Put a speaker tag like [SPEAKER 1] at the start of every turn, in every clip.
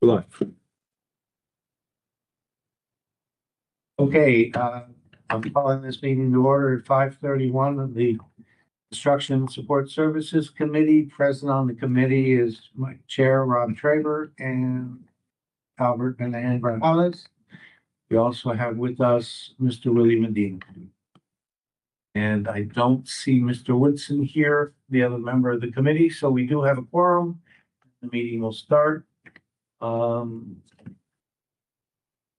[SPEAKER 1] Good luck.
[SPEAKER 2] Okay, I'm calling this meeting to order at 5:31 of the Construction Support Services Committee. Present on the committee is my chair, Rob Traber, and Albert Benahán-Gonzalez. We also have with us Mr. Willie Medina. And I don't see Mr. Woodson here, the other member of the committee, so we do have a quorum. The meeting will start.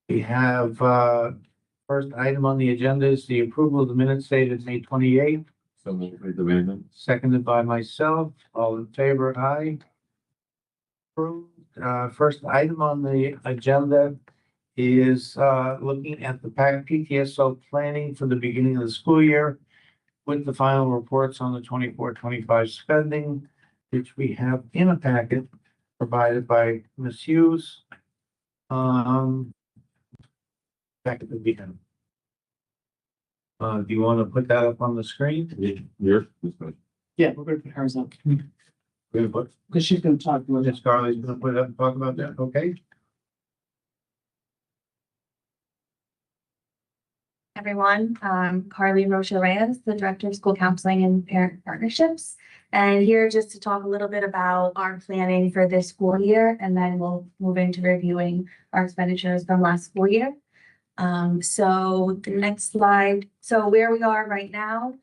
[SPEAKER 2] We have, first item on the agenda is the approval of the minutes dated May 28th,
[SPEAKER 1] So move with the amendment.
[SPEAKER 2] seconded by myself. All in favor, aye. Approved. First item on the agenda is, looking at the PTSO planning for the beginning of the school year with the final reports on the 24-25 spending, which we have in a packet provided by Ms. Hughes. Back at the beginning. Do you want to put that up on the screen?
[SPEAKER 1] Here.
[SPEAKER 3] Yeah, we're gonna put hers up,
[SPEAKER 2] We're gonna put,
[SPEAKER 3] because she's gonna talk about
[SPEAKER 2] Ms. Carly's gonna put it up and talk about that, okay?
[SPEAKER 4] Everyone, Carly Rocha Reyes, the Director of School Counseling and Parent Partnerships. And here just to talk a little bit about our planning for this school year, and then we'll move into reviewing our expenditures from last school year. So the next slide, so where we are right now,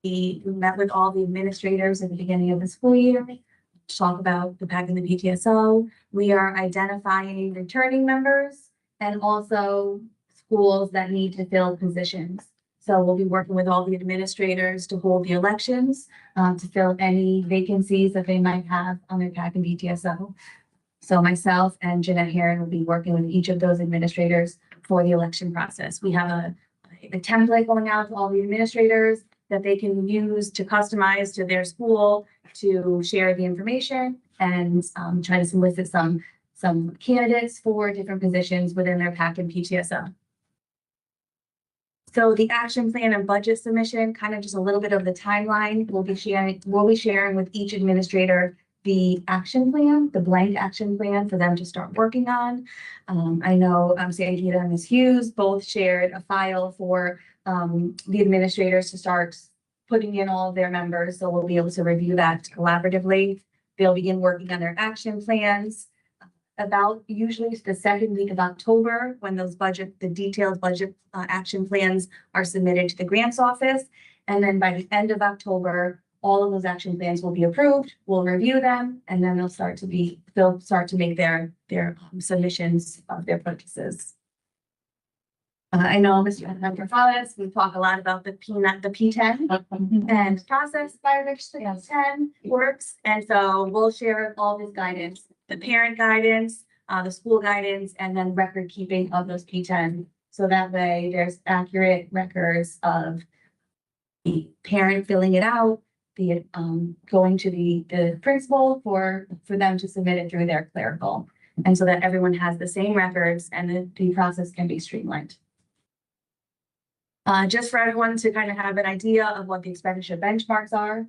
[SPEAKER 4] we met with all the administrators at the beginning of the school year to talk about the PAC and the PTSO. We are identifying returning members and also schools that need to fill positions. So we'll be working with all the administrators to hold the elections, to fill any vacancies that they might have on their PAC and PTSO. So myself and Jeanette Heron will be working with each of those administrators for the election process. We have a template going out to all the administrators that they can use to customize to their school to share the information and try to solicit some candidates for different positions within their PAC and PTSO. So the action plan and budget submission, kind of just a little bit of the timeline. We'll be sharing with each administrator the action plan, the blank action plan for them to start working on. I know Sangeeta and Ms. Hughes both shared a file for the administrators to start putting in all of their members, so we'll be able to review that collaboratively. They'll begin working on their action plans about usually the second week of October, when the detailed budget action plans are submitted to the grants office. And then by the end of October, all of those action plans will be approved. We'll review them, and then they'll start to make their submissions of their purchases. I know Mr. Gonzalez, we talk a lot about the P10 and the process by which the P10 works. And so we'll share all this guidance, the parent guidance, the school guidance, and then record keeping of those P10. So that way there's accurate records of the parent filling it out, the going to the principal for them to submit it through their clerical. And so that everyone has the same records and the process can be streamlined. Just for everyone to kind of have an idea of what the expenditure benchmarks are.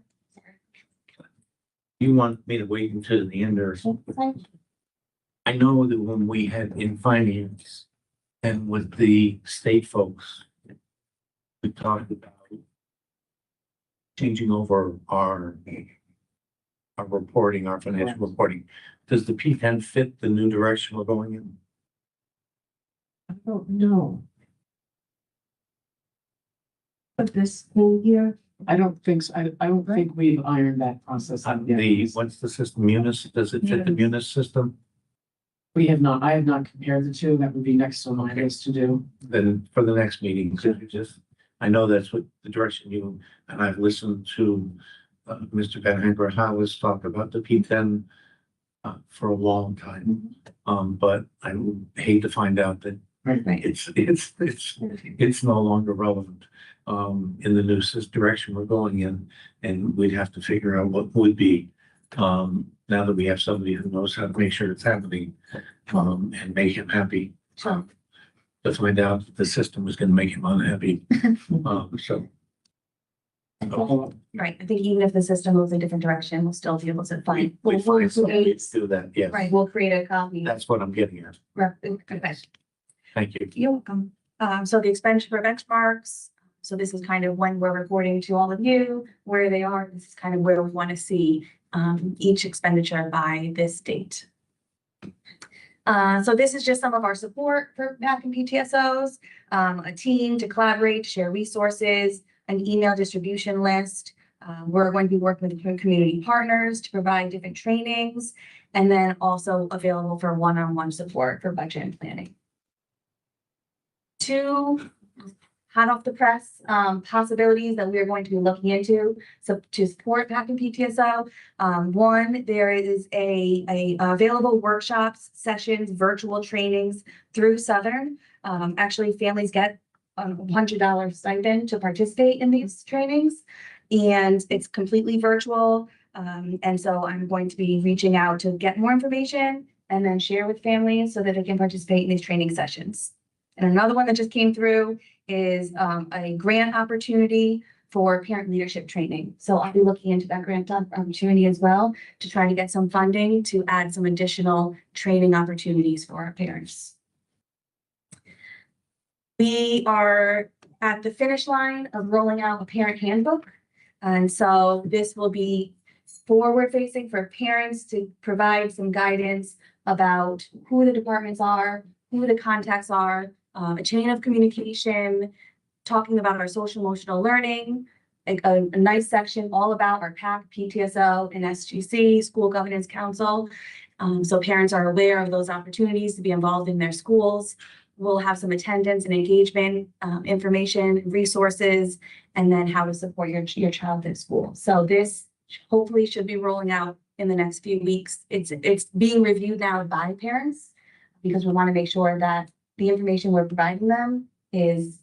[SPEAKER 2] You want me to wait until the end or something? I know that when we had in finance and with the state folks, we talked about changing over our reporting, our financial reporting. Does the P10 fit the new direction we're going in?
[SPEAKER 3] I don't know. But this school year, I don't think so. I don't think we've ironed that process out yet.
[SPEAKER 2] What's the system, Munis? Does it fit the Munis system?
[SPEAKER 3] We have not, I have not compared the two. That would be next on my list to do.
[SPEAKER 2] Then for the next meeting, could you just, I know that's what the direction you, and I've listened to Mr. Benahán-Gonzalez talk about the P10 for a long time. But I would hate to find out that
[SPEAKER 3] Right.
[SPEAKER 2] it's no longer relevant in the new direction we're going in, and we'd have to figure out what would be now that we have somebody who knows how to make sure it's happening and make him happy. To find out that the system was going to make him unhappy. So
[SPEAKER 4] Right, I think even if the system moves a different direction, we'll still be able to find.
[SPEAKER 2] We find some
[SPEAKER 4] Right,
[SPEAKER 2] ways to do that, yes.
[SPEAKER 4] we'll create a copy.
[SPEAKER 2] That's what I'm getting at.
[SPEAKER 4] Okay.
[SPEAKER 2] Thank you.
[SPEAKER 4] You're welcome. So the expenditure benchmarks, so this is kind of when we're reporting to all of you, where they are. This is kind of where we want to see each expenditure by this date. So this is just some of our support for MAC and PTSOs, a team to collaborate, to share resources, an email distribution list. We're going to be working with community partners to provide different trainings, and then also available for one-on-one support for budget and planning. Two hot off the press possibilities that we are going to be looking into to support PAC and PTSO. One, there is a available workshops, sessions, virtual trainings through Southern. Actually, families get a $100 stipend to participate in these trainings, and it's completely virtual. And so I'm going to be reaching out to get more information and then share with families so that they can participate in these training sessions. And another one that just came through is a grant opportunity for parent leadership training. So I'll be looking into that grant opportunity as well to try to get some funding to add some additional training opportunities for our parents. We are at the finish line of rolling out a parent handbook. And so this will be forward facing for parents to provide some guidance about who the departments are, who the contacts are, a chain of communication, talking about our social emotional learning, a nice section all about our PAC, PTSO, and SGC, School Governance Council. So parents are aware of those opportunities to be involved in their schools. We'll have some attendance and engagement information, resources, and then how to support your child at school. So this hopefully should be rolling out in the next few weeks. It's being reviewed now by parents because we want to make sure that the information we're providing them is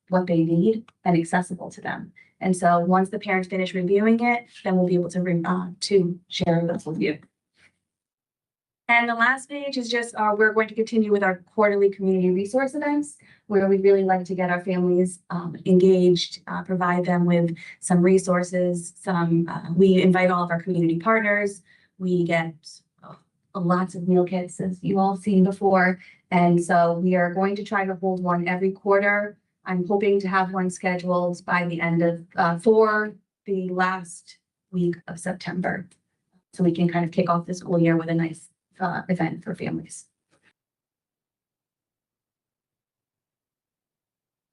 [SPEAKER 4] what they need and accessible to them. And so once the parents finish reviewing it, then we'll be able to share this with you. And the last page is just we're going to continue with our quarterly community resource events, where we really like to get our families engaged, provide them with some resources. We invite all of our community partners. We get lots of meal kits, as you all have seen before. And so we are going to try to hold one every quarter. I'm hoping to have one scheduled by the end of for the last week of September. So we can kind of kick off the school year with a nice event for families.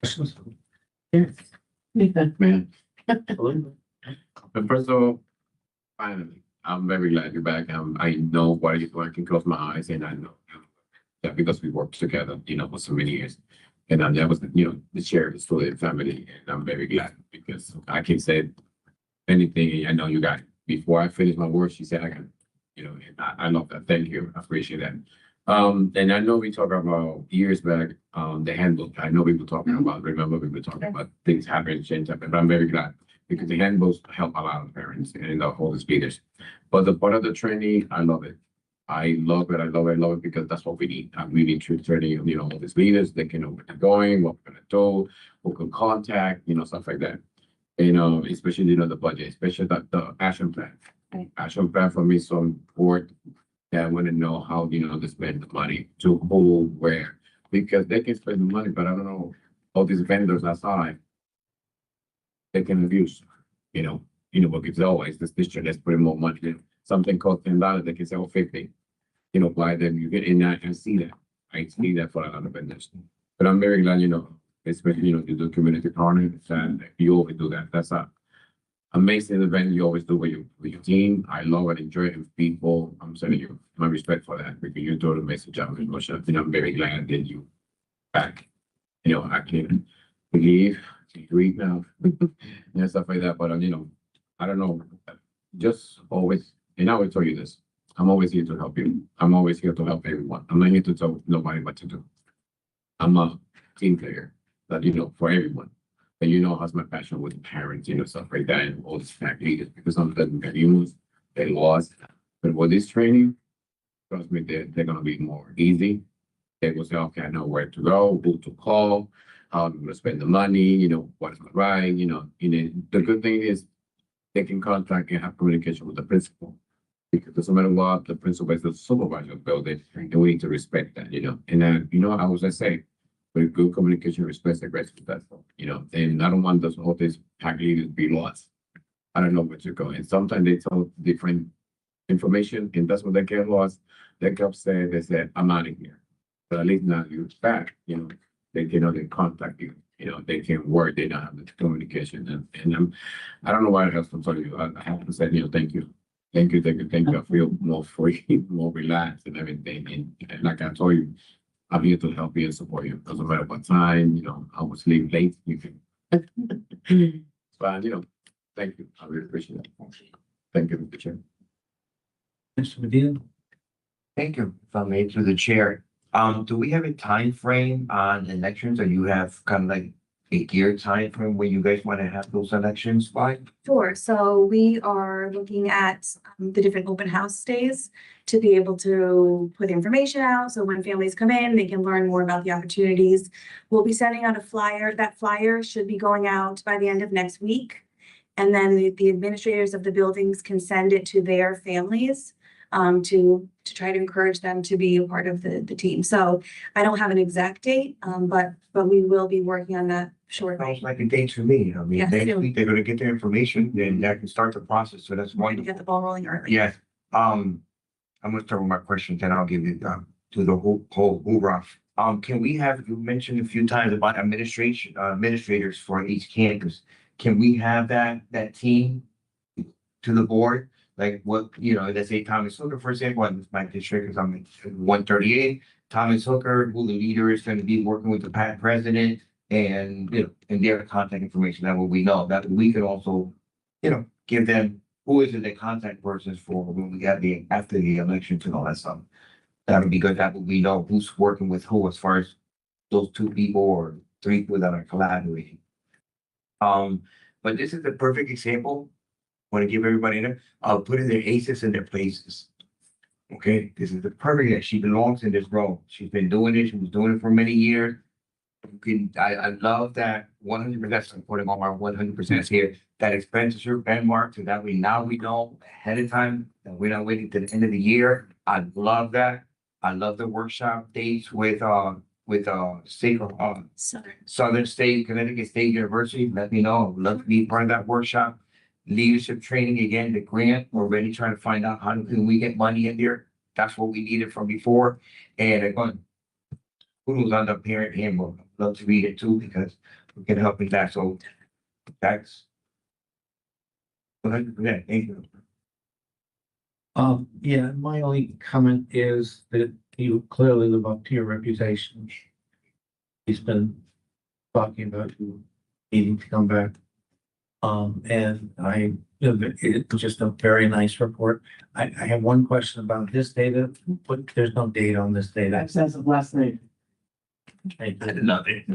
[SPEAKER 2] Questions?
[SPEAKER 3] Nathan.
[SPEAKER 1] Man, but first of all, finally, I'm very glad you're back. I know what it is. I can close my eyes and I know that because we worked together, for so many years. And that was, the share is fully family. And I'm very glad because I can say anything. And I know you got it. Before I finish my work, she said, I got it. And I love that. Thank you. I appreciate that. And I know we talked about years back, the handbook. I know we were talking about, remember we were talking about things happening, change happening, but I'm very glad because the handbooks help a lot of parents and all the speakers. But the part of the training, I love it. I love it. I love it. I love it because that's what we need. We need to training, all these leaders. They can know where they're going, what we're going to do, who can contact, stuff like that. Especially, the budget, especially the action plan.
[SPEAKER 4] Right.
[SPEAKER 1] Action plan for me is so important. I want to know how, to spend the money, to who, where, because they can spend the money, but I don't know, all these vendors outside, they can abuse, but it's always this district, let's put in more money. Then something costs $10, they can say, 50. Why then you get in there and see that. I see that for a lot of vendors. But I'm very glad, especially, you do community partners and you always do that. That's a amazing event you always do with your team. I love it, enjoy it with people. I'm sending you my respect for that because you do an amazing job with Russia. I'm very glad that you back. I can believe, breathe now, stuff like that. But I don't know, just always, and I will tell you this. I'm always here to help you. I'm always here to help everyone. I'm not here to tell nobody what to do. I'm a team player that, for everyone. And how's my passion with parents, stuff like that, and all these fact leaders, because some of them get used, they lost. But with this training, trust me, they're going to be more easy. They will say, okay, I know where to go, who to call, how I'm gonna spend the money, you know, what is my right, you know, the good thing is they can contact and have communication with the principal. Because doesn't matter what, the principal is the supervisor of the building, and we need to respect that, you know, and then, you know, I was just saying, with good communication, respect the rest of that, you know, and I don't want those all these pack leaders be lost. I don't know where to go, and sometimes they tell different information, and that's when they get lost. They get upset, they say, I'm out of here. But at least now you're back, you know, they cannot then contact you, you know, they can work, they don't have the communication, and I don't know why else to tell you, I have to say, you know, thank you. Thank you, thank you, thank you. I feel more free, more relaxed and everything, and like I told you, I'm here to help you and support you, doesn't matter what time, you know, I was leave late, you can. But, you know, thank you, I really appreciate it. Thank you, Mr. Chair.
[SPEAKER 2] Mr. Medina?
[SPEAKER 5] Thank you, if I may, through the chair. Do we have a time frame on elections, or you have kind of like a gear time frame where you guys want to have those elections by?
[SPEAKER 4] Sure, so we are looking at the different open house days to be able to put information out, so when families come in, they can learn more about the opportunities. We'll be sending out a flyer. That flyer should be going out by the end of next week. And then the administrators of the buildings can send it to their families to try to encourage them to be a part of the team. So I don't have an exact date, but we will be working on that shortly.
[SPEAKER 5] Sounds like a date to me. I mean,
[SPEAKER 4] Yes.
[SPEAKER 5] next week they're gonna get their information, then that can start the process, so that's
[SPEAKER 4] To get
[SPEAKER 5] wonderful.
[SPEAKER 4] the ball rolling early.
[SPEAKER 5] Yes, I'm gonna start with my questions, then I'll give it to the whole hoorah. Can we have, you mentioned a few times about administrators for each campus. Can we have that team to the board? Like what, you know, let's say Thomas Hooker, for example, in my district, because I'm in 138, Thomas Hooker, who the leader is going to be working with the president and, you know, and their contact information, that way we know that we could also, you know, give them who is the contact persons for when we have after the elections and all that stuff. That would be good. That way we know who's working with who as far as those 2 people or 3 people that are collaborating. But this is the perfect example. Want to give everybody there of putting their aces in their places. Okay, this is the perfect. She belongs in this role. She's been doing it. She was doing it for many years. I love that 100%. I'm putting all my 100% here. That expenditure benchmark, so that we know ahead of time that we're not waiting to the end of the year. I love that. I love the workshop dates with state Southern State, Connecticut State University. Let me know. I would love to be part of that workshop. Leadership training, again, the grant, we're already trying to find out how can we get money in there. That's what we needed from before. And again, who's on the parent handbook, I'd love to read it too, because we can help with that. So that's 100%. Thank you.
[SPEAKER 2] Yeah, my only comment is that you clearly live up to your reputation. He's been talking about you needing to come back. And it's just a very nice report. I have one question about this data, but there's no date on this data.
[SPEAKER 3] That's as of last night.
[SPEAKER 5] I love it.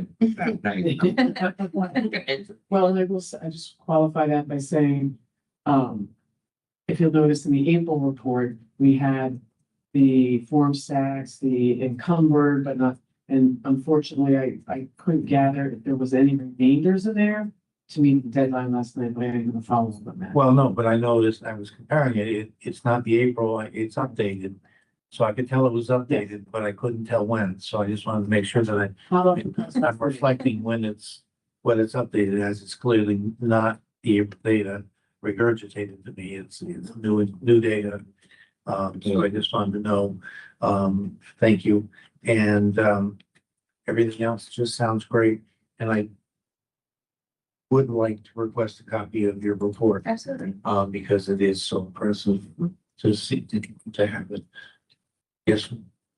[SPEAKER 3] Well, and I just qualify that by saying, if you'll notice in the April report, we had the form stacks, the encumbered, but not, and unfortunately, I couldn't gather if there was any remainders in there to meet the deadline last night, but I didn't follow up on that.
[SPEAKER 2] Well, no, but I noticed, I was comparing it, it's not the April, it's updated. So I could tell it was updated, but I couldn't tell when, so I just wanted to make sure that I'm reflecting when it's updated, as it's clearly not the April data regurgitated to me, it's new data. So I just wanted to know, thank you, and, everything else just sounds great, and I would like to request a copy of your report,
[SPEAKER 4] Absolutely.
[SPEAKER 2] because it is so impressive to see, to have it. Yes,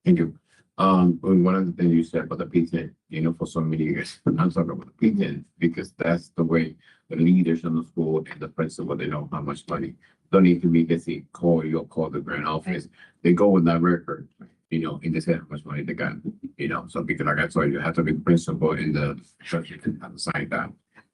[SPEAKER 1] Thank you. One of the things you said about the PTN, you know, for so many years, I'm talking about the PTN, because that's the way the leaders in the school and the principal, they know how much money. Don't need to be getting call you or call the grand office. They go with that record, you know, and they say how much money they got, you know. So because like I told you have to be principal in the church, you can have to sign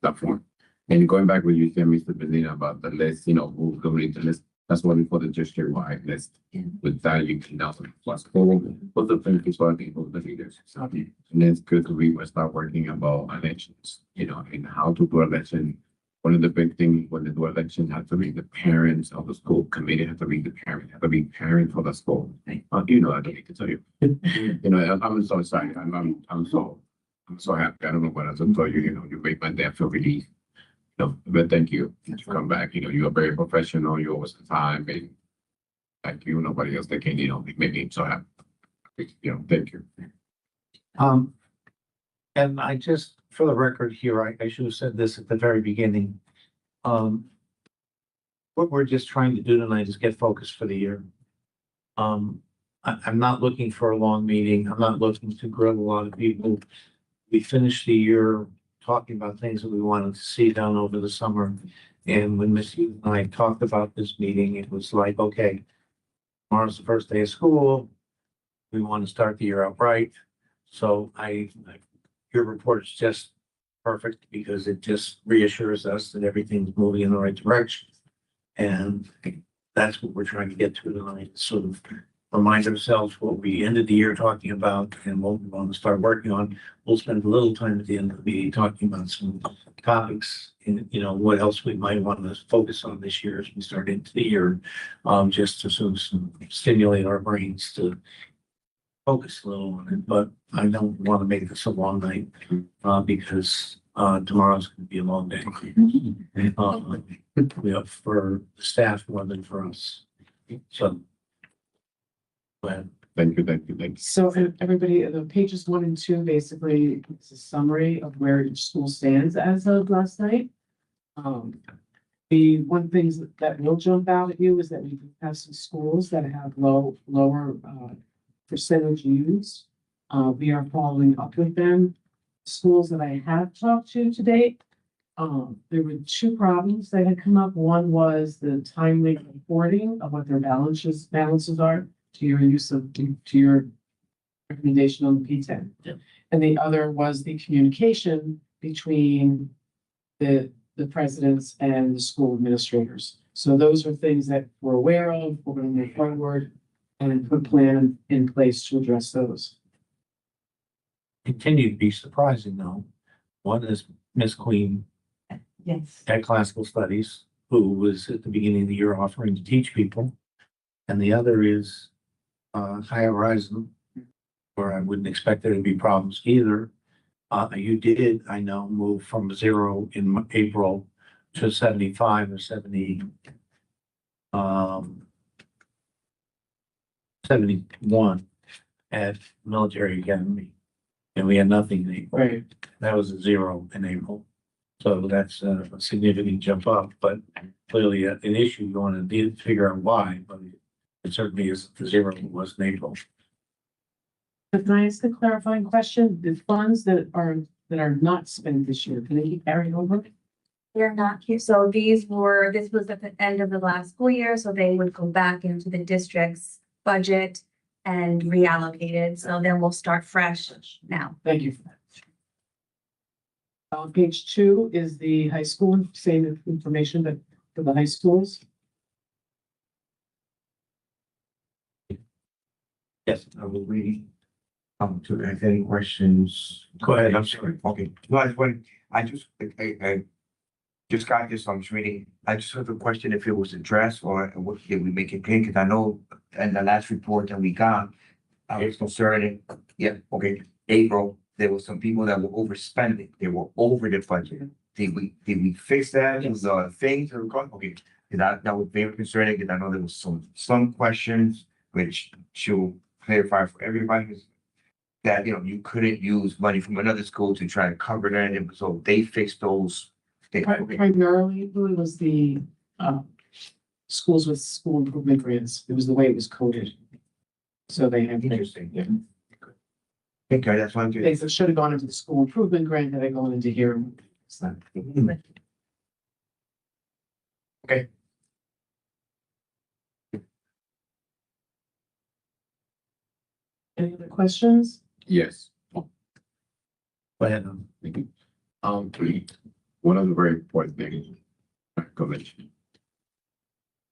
[SPEAKER 1] that form. And going back what you said, Mr. Medina, about the list, you know, who's going to the list, That's what we put the district wide list.
[SPEAKER 4] Yeah.
[SPEAKER 1] With that, you can now plus put the things for people, the leaders. And it's good to we will start working about elections, you know, and how to do election. One of the big things when they do election, have to be the parents of the school committee, have to be the parent, have to be parent for the school. You know, I don't need to tell you. You know, I'm so excited. I'm so happy. I don't know what else to tell you. You know, you make my dad feel relieved. No, but thank you. You come back, you know, you are very professional, you always on time and like you, nobody else that can, you know, make me so happy. You know, thank you.
[SPEAKER 2] And I just, for the record here, I should have said this at the very beginning. What we're just trying to do tonight is get focused for the year. I'm not looking for a long meeting. I'm not looking to grill a lot of people. We finished the year talking about things that we wanted to see done over the summer. And when Miss Hughes and I talked about this meeting, it was like, okay, tomorrow's the first day of school. We want to start the year out right. So your report is just perfect because it just reassures us that everything's moving in the right direction. And that's what we're trying to get to tonight, sort of remind ourselves what we ended the year talking about and what we want to start working on. We'll spend a little time at the end of the meeting talking about some topics and, you know, what else we might want to focus on this year as we start into the year, just to sort of stimulate our brains to focus a little on it. But I don't want to make this a long night, because tomorrow's going to be a long day. We have for the staff more than for us. So. Go ahead.
[SPEAKER 1] Thank you.
[SPEAKER 3] So everybody, the pages 1 and 2, basically, it's a summary of where each school stands as of last night. The one things that will jump out at you is that we do have some schools that have lower percentage used. We are following up with them. Schools that I have talked to date, there were 2 problems that had come up. One was the timely reporting of what their balances are to your your recommendation on the P10.
[SPEAKER 2] Yeah.
[SPEAKER 3] And the other was the communication between the presidents and the school administrators. So those are things that we're aware of. We're going to move forward and put a plan in place to address those.
[SPEAKER 2] Continue to be surprising though. One is Miss Queen
[SPEAKER 4] Yes.
[SPEAKER 2] at Classical Studies, who was at the beginning of the year offering to teach people. And the other is High Horizon, where I wouldn't expect there to be problems either. You did, I know, move from 0 in April to 75 or 70, 71 at Military Academy. And we had nothing in April.
[SPEAKER 3] Right.
[SPEAKER 2] That was a 0 in April. So that's a significant jump up, but clearly an issue you want to figure out why, but it certainly is the 0 was in April.
[SPEAKER 3] Can I ask a clarifying question? The funds that are not spent this year, can they be carried over?
[SPEAKER 4] They're not here. So this was at the end of the last school year, so they would go back into the district's budget and reallocated. So then we'll start fresh now.
[SPEAKER 3] Thank you for that. On page 2 is the high school, same information that for the high schools.
[SPEAKER 5] Yes, I will read. To if any questions.
[SPEAKER 2] Go ahead, I'm sorry.
[SPEAKER 5] Okay, no, I just got this, I'm just reading. I just have a question if it was addressed or what did we make it clear? Because I know in the last report that we got, I was concerned, okay, April, there were some people that were overspending. They were over the budget. Did we fix that?
[SPEAKER 3] Yes.
[SPEAKER 5] The things that were going, okay, that was very concerning because I know there was some questions which should clarify for everybody. That, you know, you couldn't use money from another school to try to cover that, and so they fixed those.
[SPEAKER 3] Primarily, it was the schools with school improvement grants. It was the way it was coded. So they have.
[SPEAKER 5] Interesting.
[SPEAKER 3] Yeah.
[SPEAKER 5] Okay, that's one.
[SPEAKER 3] They should have gone into the school improvement grant that they gone into here. So,
[SPEAKER 5] Okay.
[SPEAKER 3] any other questions?
[SPEAKER 1] Yes.
[SPEAKER 2] Go ahead.
[SPEAKER 1] Thank you. One of the very important things, convention.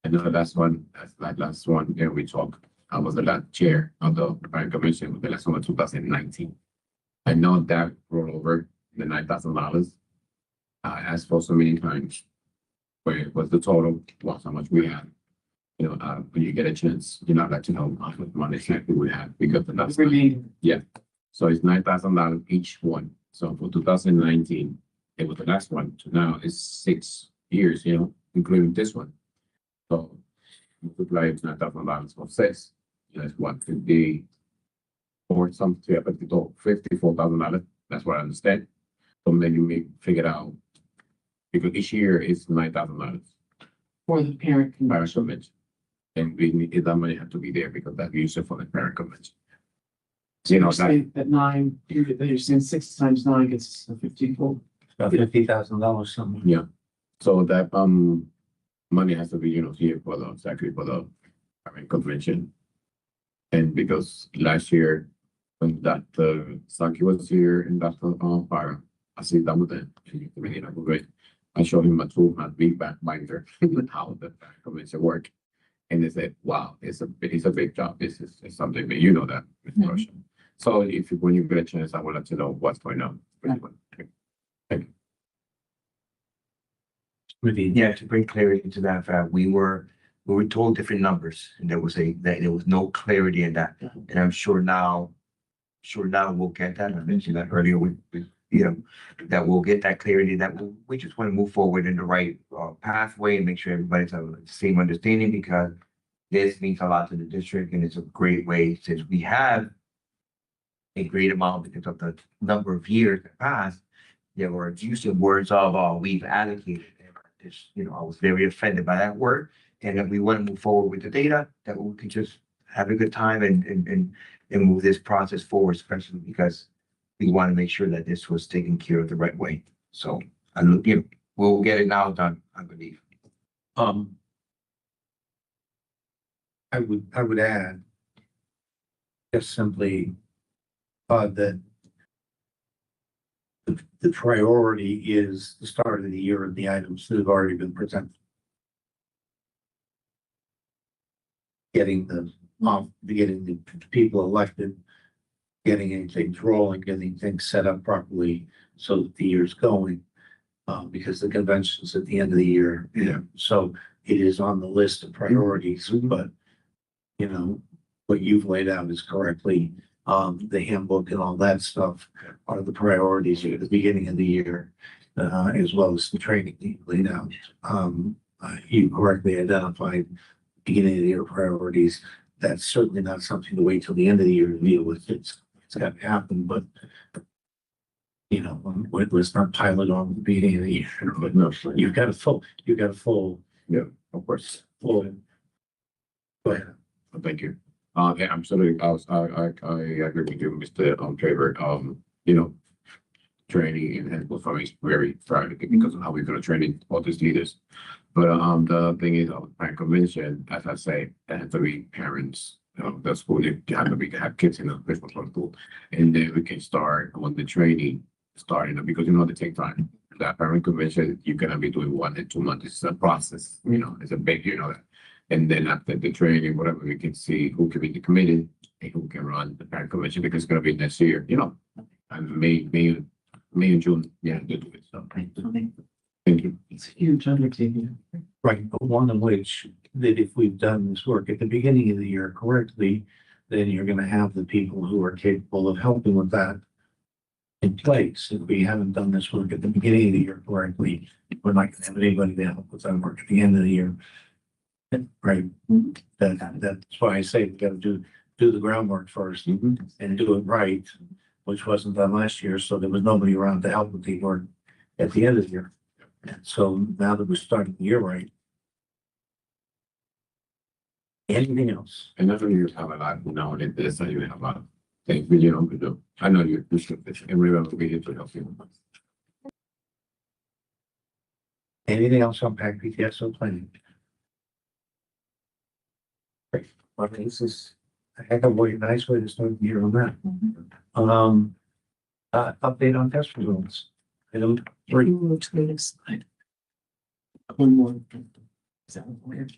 [SPEAKER 1] I know the last one, that's that last one, yeah, we talked, I was the last chair of the planning commission, the last one was 2019. I know that rolled over the $9,000. I asked for so many times where it was the total, was how much we had. You know, when you get a chance, you know, let you know how much money exactly we had because that's.
[SPEAKER 3] Remain,
[SPEAKER 1] So it's $9,000 each one. So for 2019, it was the last one. So now it's 6 years, you know, including this one. So multiply it's $9,000 for 6. That's 150 or something, $54,000. That's what I understand. So then you may figure out because each year is $9,000
[SPEAKER 3] for the parent
[SPEAKER 1] parent
[SPEAKER 3] convention.
[SPEAKER 1] convention. And we need that money have to be there because that we use it for the parent convention.
[SPEAKER 3] So
[SPEAKER 1] You know,
[SPEAKER 3] you're saying that nine, you're saying 6 times 9 gets 54.
[SPEAKER 2] About $50,000 something.
[SPEAKER 1] Yeah, so that money has to be, you know, here for the exactly for the parent convention. And because last year when Dr. Saki was here and Dr. Fire, I sit down with them and really like great. I showed him my tool, my feedback binder, how the parent convention work. And they said, wow, it's a big job. This is it's something that you know that with
[SPEAKER 3] Mhm.
[SPEAKER 1] Russia. So if you when you get a chance, I will let you know what's going on.
[SPEAKER 3] Right.
[SPEAKER 5] Yeah, to bring clarity to that fact, we were told different numbers and there was no clarity in that. And I'm sure now we'll get that. I mentioned that earlier you know, that we'll get that clarity that we just want to move forward in the right pathway and make sure everybody's have the same understanding because this means a lot to the district and it's a great way since we have a great amount because of the number of years that passed. There were use of words of we've allocated. This, you know, I was very offended by that word. And that we want to move forward with the data, that we can just have a good time and move this process forward, especially because we want to make sure that this was taken care of the right way. So you know, we'll get it now done, I believe.
[SPEAKER 2] I would add just simply that the priority is the start of the year and the items that have already been presented. Getting the people elected, getting things rolling, getting things set up properly so that the year's going. Because the convention's at the end of the year.
[SPEAKER 1] Yeah.
[SPEAKER 2] So it is on the list of priorities, but you know, what you've laid out is correctly, the handbook and all that stuff are the priorities at the beginning of the year, as well as the training you laid out. You correctly identified beginning of the year priorities. That's certainly not something to wait till the end of the year to deal with. It's got to happen, but you know, let's not pile it on the beginning of the year. But
[SPEAKER 1] No,
[SPEAKER 2] you've got a full,
[SPEAKER 1] of course.
[SPEAKER 2] full. Go ahead.
[SPEAKER 1] Thank you. Yeah, absolutely. I agree with you, Mr. Trevor. You know, training and handbook for me is very valuable because of how we're gonna train all these leaders. But the thing is, parent convention, as I say, it has to be parents. The school they have to have kids in the Christmas school, and then we can start on the training starting because you know they take time. That parent convention, you're gonna be doing 1 and 2 months. It's a process, you know. It's a big, you know that. And then after the training, whatever, we can see who can be the committee and who can run the parent convention because it's gonna be next year, you know, and May and June. Yeah, they do it. So thank you.
[SPEAKER 3] It's a huge undertaking.
[SPEAKER 2] Right, but one of which, that if we've done this work at the beginning of the year correctly, then you're gonna have the people who are capable of helping with that in place. If we haven't done this work at the beginning of the year correctly, we're not gonna have anybody to help with that work at the end of the year. Right, that's why I say we gotta do the groundwork first
[SPEAKER 1] Mhm.
[SPEAKER 2] and do it right, which wasn't done last year, so there was nobody around to help with the work at the end of the year. And so now that we're starting the year right. Anything else?
[SPEAKER 1] And I know you have a lot now in this, and you have a lot of things you know to do. I know you appreciate this, and we're going to be here to help you.
[SPEAKER 2] Anything else on PAC PTSO planning? Great. Well, this is a heck of a nice way to start the year on that. Update on test results. Item
[SPEAKER 3] Three. Move to the next slide. One more. Is that one weird?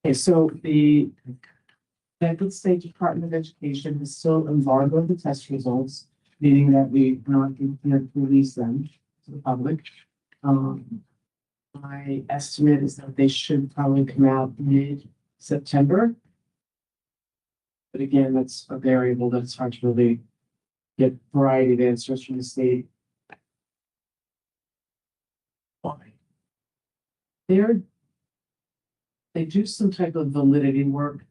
[SPEAKER 3] Okay, so the Connecticut State Department of Education has still embargoed the test results, meaning that we not can't release them to the public. My estimate is that they should probably come out mid-September. But again, that's a variable that's hard to really get variety of answers from the state. Why? They do some type of validity work,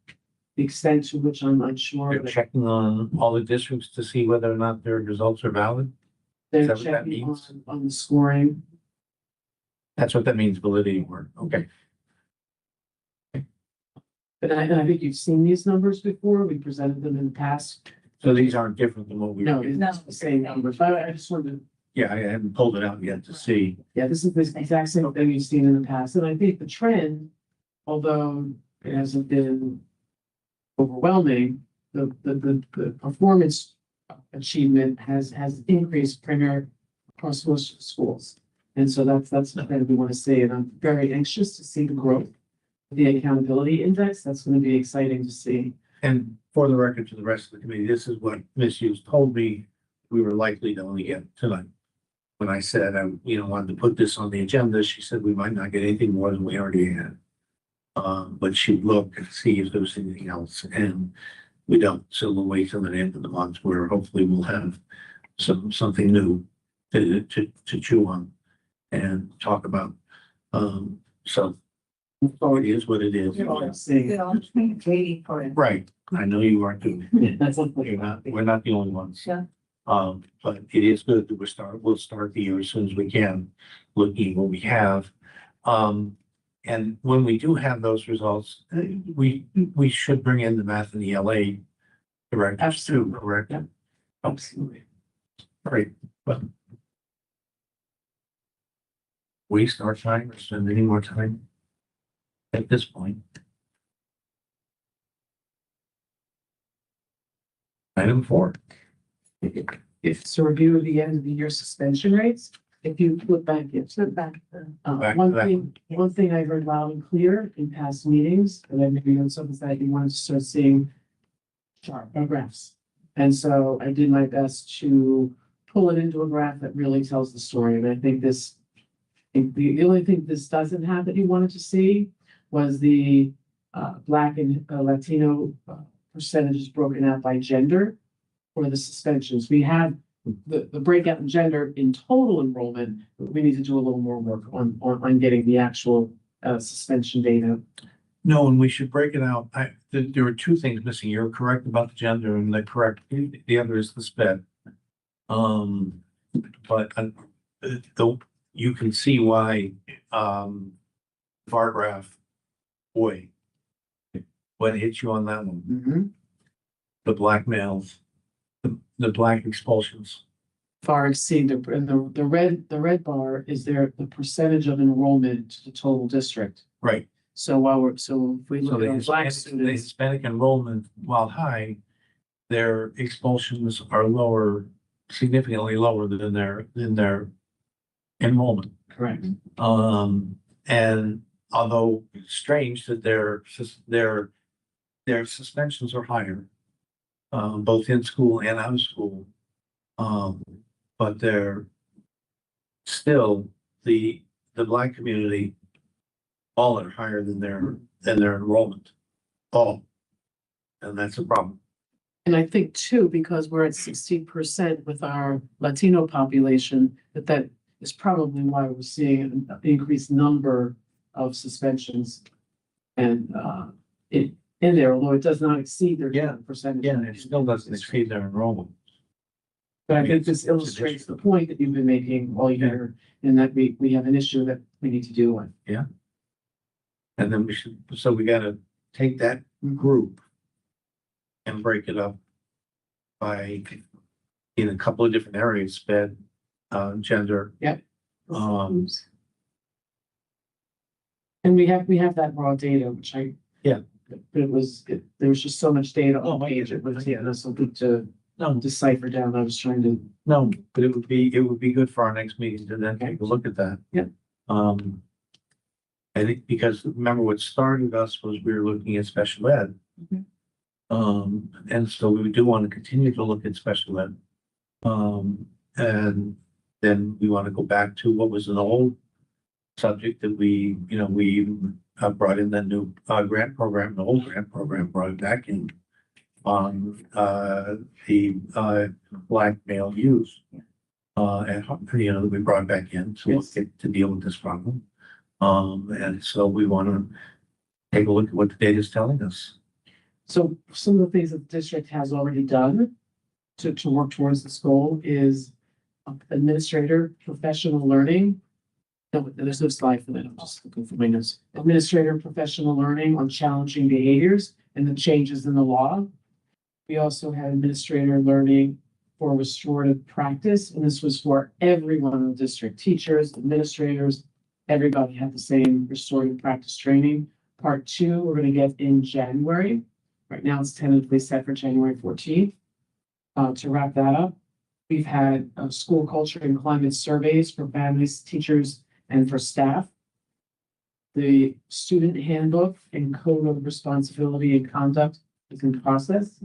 [SPEAKER 3] the extent to which I'm unsure.
[SPEAKER 2] They're
[SPEAKER 3] but
[SPEAKER 2] checking on all the districts to see whether or not their results are valid.
[SPEAKER 3] They're
[SPEAKER 2] Is that what that
[SPEAKER 3] checking
[SPEAKER 2] means?
[SPEAKER 3] on the scoring.
[SPEAKER 2] That's what that means, validity work. Okay.
[SPEAKER 3] And I think you've seen these numbers before. We presented them in the past.
[SPEAKER 2] So these aren't different than what we.
[SPEAKER 3] No, it's the same numbers. I just wanted to,
[SPEAKER 2] Yeah, I haven't pulled it out yet to see.
[SPEAKER 3] yeah, this is the exact same thing you've seen in the past. And I think the trend, although it hasn't been overwhelming, the performance achievement has increased primarily across most schools. And so that's the trend we want to see. And I'm very anxious to see the growth. The accountability index, that's going to be exciting to see.
[SPEAKER 2] And for the record to the rest of the committee, this is what Ms. Hughes told me we were likely to only get tonight. When I said I, wanted to put this on the agenda, she said we might not get anything more than we already had. But she'd look and see if there was anything else, and we don't. So we'll wait till the end of the month where hopefully we'll have something new to chew on and talk about. So it is what it is.
[SPEAKER 3] Seeing.
[SPEAKER 2] Right. I know you are too.
[SPEAKER 3] That's
[SPEAKER 2] We're not the only ones.
[SPEAKER 3] Yeah.
[SPEAKER 2] But it is good that we'll start the year as soon as we can, looking at what we have. And when we do have those results, we should bring in the math and the LA directors too,
[SPEAKER 3] Absolutely.
[SPEAKER 2] correct?
[SPEAKER 3] Yeah. Absolutely.
[SPEAKER 2] Great, but waste our time or spend any more time at this point. Item 4.
[SPEAKER 3] It's a review of the end of the year suspension rates. If you look back, it's
[SPEAKER 2] Back to that
[SPEAKER 3] one thing I heard loud and clear in past meetings, and then maybe on something that you wanted to start seeing chart or graphs. And so I did my best to pull it into a graph that really tells the story. And I think the only thing this doesn't have that you wanted to see was the Black and Latino percentages broken out by gender for the suspensions. We have the breakout in gender in total enrollment, but we need to do a little more work on getting the actual suspension data.
[SPEAKER 2] No, and we should break it out. There are two things missing. You're correct about the gender and the other is the sped. But you can see why, bar graph, boy, what hits you on that one, the black males, the black expulsions.
[SPEAKER 3] Far exceed the red bar is the percentage of enrollment to the total district.
[SPEAKER 2] Right.
[SPEAKER 3] So if we
[SPEAKER 2] So
[SPEAKER 3] look
[SPEAKER 2] the
[SPEAKER 3] at black
[SPEAKER 2] Hispanic, the
[SPEAKER 3] students,
[SPEAKER 2] Hispanic enrollment, while high, their expulsions are lower, significantly lower than their enrollment.
[SPEAKER 3] correct,
[SPEAKER 2] And although it's strange that their suspensions are higher, both in school and out of school, but they're still the Black community all are higher than their enrollment, all, and that's a problem.
[SPEAKER 3] and I think too, because we're at 16% with our Latino population, that is probably why we're seeing an increased number of suspensions. And in there, although it does not exceed their
[SPEAKER 2] Yeah.
[SPEAKER 3] percentage.
[SPEAKER 2] Yeah, it still doesn't exceed their enrollment.
[SPEAKER 3] But I think this illustrates the point that you've been making all year, and that we have an issue that we need to deal with.
[SPEAKER 2] And then we gotta take that group and break it up by in a couple of different areas, sped, gender.
[SPEAKER 3] Yep.
[SPEAKER 2] Um,
[SPEAKER 3] And we have that raw data, which
[SPEAKER 2] Yeah.
[SPEAKER 3] But there was just so much data
[SPEAKER 2] Oh,
[SPEAKER 3] on
[SPEAKER 2] my
[SPEAKER 3] page, it was taking us something to
[SPEAKER 2] no,
[SPEAKER 3] decipher down. I was trying to.
[SPEAKER 2] no, but it would be good for our next meeting to then take a look at that.
[SPEAKER 3] Yep.
[SPEAKER 2] I think because remember what started us was we were looking at special ed.
[SPEAKER 3] Mhm.
[SPEAKER 2] And so we do want to continue to look at special ed. And then we want to go back to what was an old subject that we, we brought in that new grant program, the old grant program, brought it back in on the black male youth. And, that we brought back in to look
[SPEAKER 3] Yes.
[SPEAKER 2] at, to deal with this problem. And so we want to take a look at what the data is telling us.
[SPEAKER 3] So some of the things that the district has already done to work towards this goal is administrator, professional learning. No, there's no slide for that. I'm just looking for my notes. Administrator, professional learning on challenging behaviors and the changes in the law. We also had administrator learning for restorative practice, and this was for everyone in the district, teachers, administrators, everybody had the same restorative practice training. Part 2, we're going to get in January. Right now, it's tentatively set for January 14th. To wrap that up, we've had school culture and climate surveys for families, teachers, and for staff. The student handbook and code of responsibility and conduct is in process.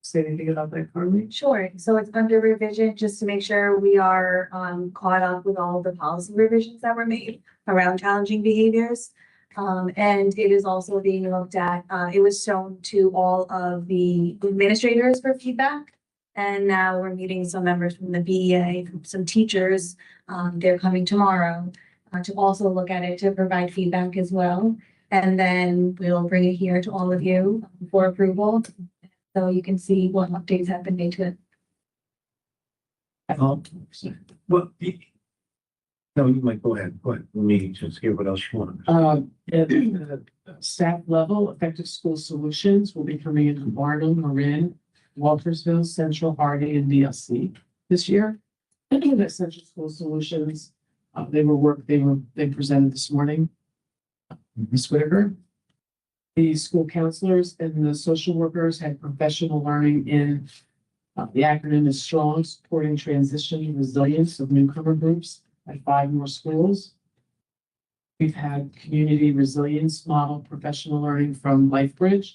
[SPEAKER 3] Say anything about that, Carly?
[SPEAKER 4] Sure, so it's under revision, just to make sure we are caught up with all of the policy revisions that were made around challenging behaviors. And it is also being looked at, it was shown to all of the administrators for feedback. And now we're meeting some members from the BEA, from some teachers, they're coming tomorrow to also look at it, to provide feedback as well. And then we'll bring it here to all of you for approval. So you can see what updates have been made to it.
[SPEAKER 2] Well, no, you might go ahead. Let me just hear what else you want.
[SPEAKER 3] At the staff level, Effective School Solutions will be coming in Barnum, Marin, Waltersville, Central, Harding, and VLC this year. The Central School Solutions, they presented this morning. Ms. Whitaker. The school counselors and the social workers had professional learning in, the acronym is STRONG, supporting transition and resilience of newcomer groups at 5 more schools. We've had community resilience model professional learning from LifeBridge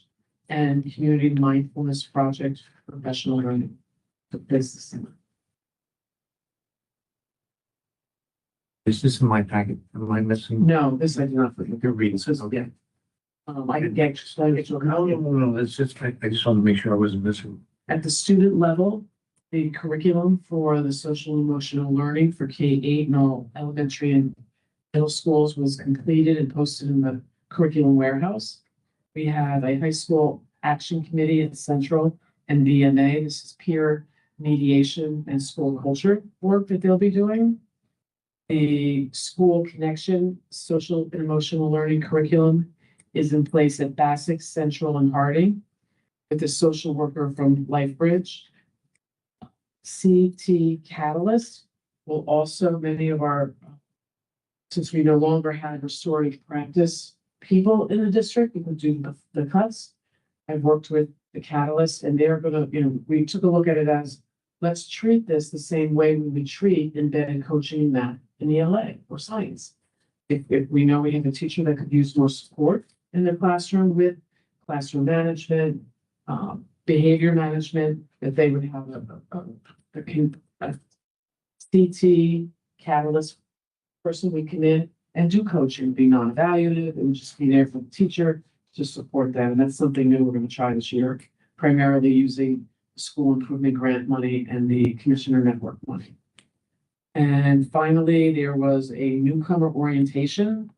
[SPEAKER 3] and community mindfulness project professional learning.
[SPEAKER 2] Is this in my packet? Am I missing?
[SPEAKER 3] No, this I do not put.
[SPEAKER 2] You're reading.
[SPEAKER 3] This is, yeah. I can get,
[SPEAKER 2] No, it's just, I just want to make sure I wasn't missing.
[SPEAKER 3] at the student level, the curriculum for the social and emotional learning for K-8 and all elementary and middle schools was completed and posted in the curriculum warehouse. We have a high school action committee at Central and VMA. This is peer mediation and school culture work that they'll be doing. The school connection, social and emotional learning curriculum is in place at Bassick, Central, and Harding with a social worker from LifeBridge. CT Catalyst will also, many of our, since we no longer have restorative practice people in the district, we can do the cuts. I've worked with the Catalyst and they're gonna, we took a look at it as, let's treat this the same way we would treat embedded coaching in math in ELA or science. If we know we have a teacher that could use more support in their classroom with classroom management, behavior management, that they would have a CT Catalyst person would come in and do coaching, be non-evaluative, and just be there for the teacher to support them. And that's something new we're going to try this year, primarily using school improvement grant money and the commissioner network money. And finally, there was a newcomer orientation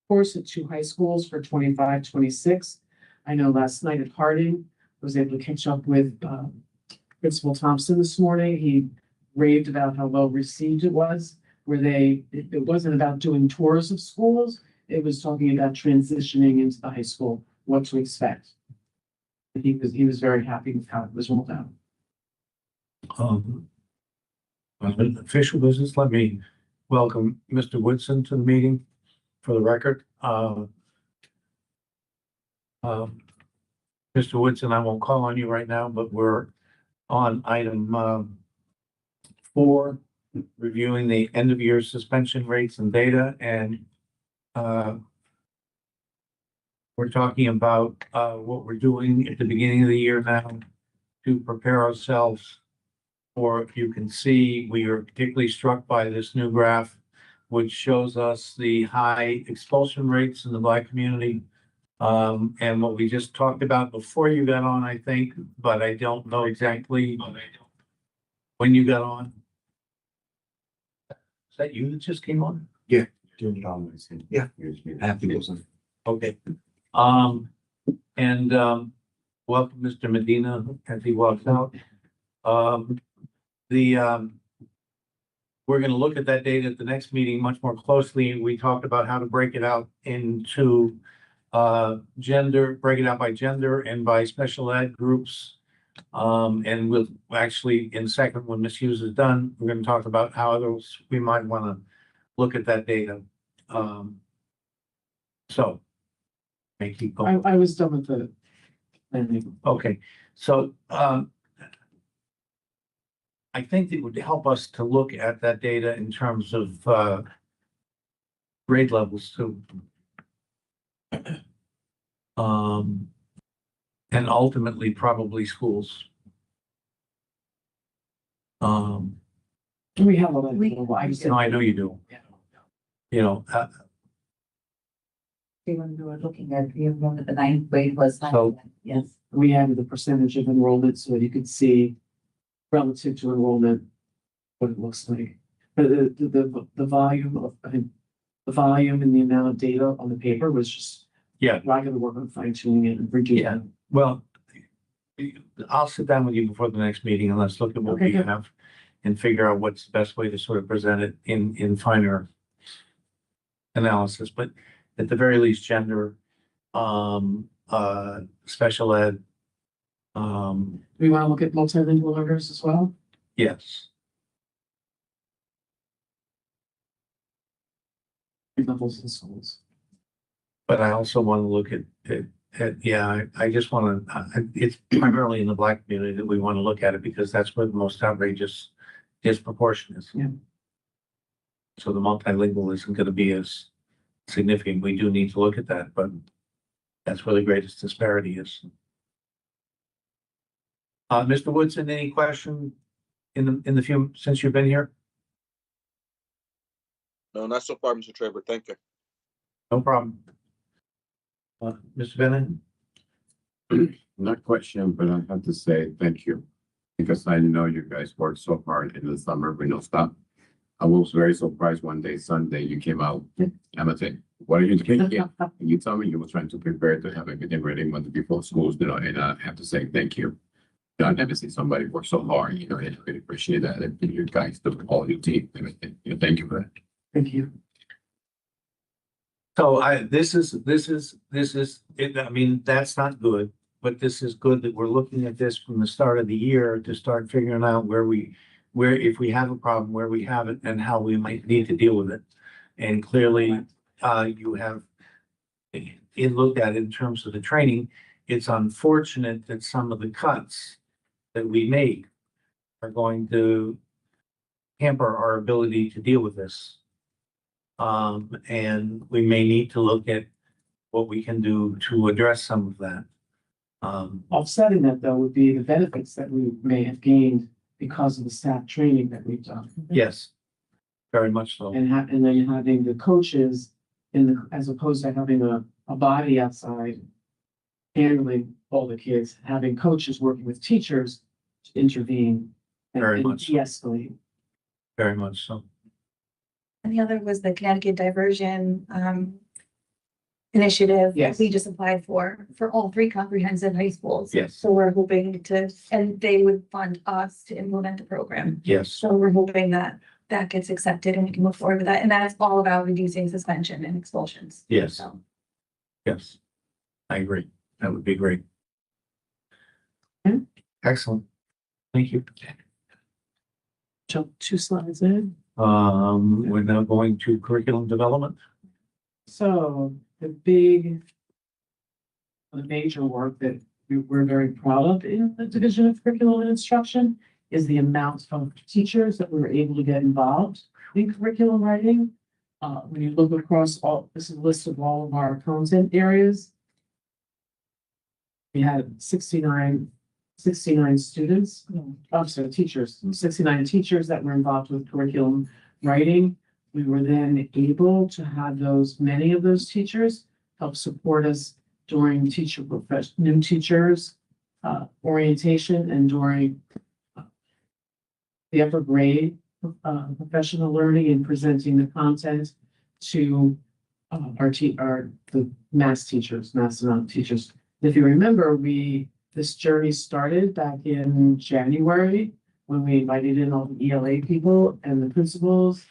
[SPEAKER 3] course at 2 high schools for 25-26. I know last night at Harding, I was able to catch up with Principal Thompson this morning. He raved about how well received it was, where it wasn't about doing tours of schools. It was talking about transitioning into the high school, what to expect. And he was very happy with how it was rolled out.
[SPEAKER 2] Official business, let me welcome Mr. Woodson to the meeting for the record. Mr. Woodson, I won't call on you right now, but we're on item 4, reviewing the end of year suspension rates and data, and we're talking about, what we're doing at the beginning of the year now to prepare ourselves. Or if you can see, we are particularly struck by this new graph, which shows us the high expulsion rates in the Black community. And what we just talked about before you got on, I think, but I don't know exactly when you got on. Is that you that just came on?
[SPEAKER 5] Yeah.
[SPEAKER 1] Yeah.
[SPEAKER 5] Happy Wilson.
[SPEAKER 2] Okay. And, welcome, Mr. Medina, as he walks out. We're gonna look at that data at the next meeting much more closely. We talked about how to break it out into gender, break it out by gender and by special ed groups. And we'll actually, in a second, when Ms. Hughes is done, we're gonna talk about how others, we might wanna look at that data. So. May keep going.
[SPEAKER 3] I was done with the planning.
[SPEAKER 2] Okay, so, I think it would help us to look at that data in terms of, grade levels too. And ultimately probably schools.
[SPEAKER 3] We have a little,
[SPEAKER 2] I know you do, you know,
[SPEAKER 6] Even we were looking at, even when the ninth grade was.
[SPEAKER 2] So-
[SPEAKER 6] Yes,
[SPEAKER 3] we had the percentage of enrollment, so you could see relative to enrollment, what it looks like. But the volume of, I mean, the volume and the amount of data on the paper was just.
[SPEAKER 2] Yeah.
[SPEAKER 3] We're gonna work on fine tuning it and redo
[SPEAKER 2] Yeah.
[SPEAKER 3] that.
[SPEAKER 2] well, I'll sit down with you before the next meeting and let's look at what
[SPEAKER 3] Okay,
[SPEAKER 2] we
[SPEAKER 3] good.
[SPEAKER 2] have and figure out what's the best way to sort of present it in finer analysis, but at the very least, gender, special ed.
[SPEAKER 3] Do we wanna look at multilingual learners as well?
[SPEAKER 2] Yes,
[SPEAKER 3] Levels in schools.
[SPEAKER 2] but I also want to look yeah, I just want to, it's primarily in the Black community that we want to look at it because that's where the most outrageous disproportion is.
[SPEAKER 3] Yeah.
[SPEAKER 2] So the multilingual isn't going to be as significant. We do need to look at that, but that's where the greatest disparity is. Mr. Woodson, any question in the few, since you've been here?
[SPEAKER 7] No, not so far, Mr. Trevor. Thank you.
[SPEAKER 2] No problem. Mr. Bennett?
[SPEAKER 1] Not question, but I have to say thank you. Because I know you guys worked so hard in the summer with no stop. I was very surprised one day, Sunday, you came out. I'm saying, what are you doing here? And you told me you were trying to prepare to have everything ready month before schools, and I have to say thank you. I've never seen somebody work so hard, and I really appreciate that. And you guys, all your team, everything. Thank you for that.
[SPEAKER 3] Thank you.
[SPEAKER 2] So this is it, I mean, that's not good, but this is good that we're looking at this from the start of the year to start figuring out where if we have a problem, where we have it and how we might need to deal with it. And clearly, you have looked at it in terms of the training. It's unfortunate that some of the cuts that we make are going to hamper our ability to deal with this. And we may need to look at what we can do to address some of that.
[SPEAKER 3] Offsetting that though would be the benefits that we may have gained because of the staff training that we've done.
[SPEAKER 2] Yes, very much so.
[SPEAKER 3] And then having the coaches as opposed to having a body outside handling all the kids, having coaches working with teachers to intervene
[SPEAKER 2] Very
[SPEAKER 3] and
[SPEAKER 2] much so.
[SPEAKER 3] de-escalate.
[SPEAKER 2] Very much so.
[SPEAKER 4] And the other was the Connecticut diversion initiative that
[SPEAKER 3] Yes.
[SPEAKER 4] we just applied for all three comprehensive high schools.
[SPEAKER 2] Yes.
[SPEAKER 4] So we're hoping to, and they would fund us to implement the program.
[SPEAKER 2] Yes,
[SPEAKER 4] So we're hoping that that gets accepted and we can move forward with that. And that's all about reducing suspension and expulsions.
[SPEAKER 2] yes,
[SPEAKER 4] So
[SPEAKER 2] yes. I agree. That would be great.
[SPEAKER 3] Okay.
[SPEAKER 2] Excellent. Thank you.
[SPEAKER 3] Jump 2 slides in.
[SPEAKER 2] We're now going to curriculum development.
[SPEAKER 3] So the major work that we're very proud of in the Division of Curriculum and Instruction is the amount of teachers that we were able to get involved in curriculum writing. When you look across this is a list of all of our content areas. we had 69 students, sorry, teachers, 69 teachers that were involved with curriculum writing. We were then able to have many of those teachers help support us during new teachers, orientation and during the upper grade, professional learning and presenting the content to the math teachers. If you remember, this journey started back in January when we invited in all the ELA people and the principals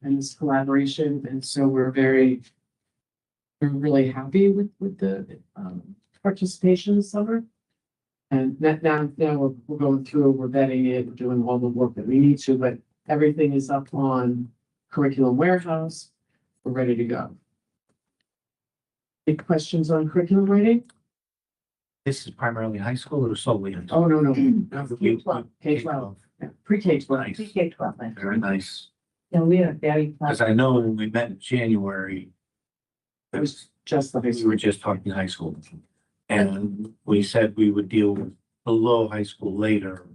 [SPEAKER 3] and this collaboration. And so we're really happy with the participation this summer. And now we're going through, we're vetting it, we're doing all the work that we need to, but everything is up on Curriculum Warehouse. We're ready to go. Any questions on curriculum writing?
[SPEAKER 2] This is primarily high school or solely? high school?
[SPEAKER 3] Oh, no.
[SPEAKER 6] K-12.
[SPEAKER 3] K-12, pre-K-12.
[SPEAKER 2] Nice,
[SPEAKER 6] Pre-K-12.
[SPEAKER 2] very nice.
[SPEAKER 6] And we are very.
[SPEAKER 2] Because I know when we met in January,
[SPEAKER 3] It was just the high
[SPEAKER 2] we
[SPEAKER 3] school.
[SPEAKER 2] were just talking high school. And we said we would deal with below high school later.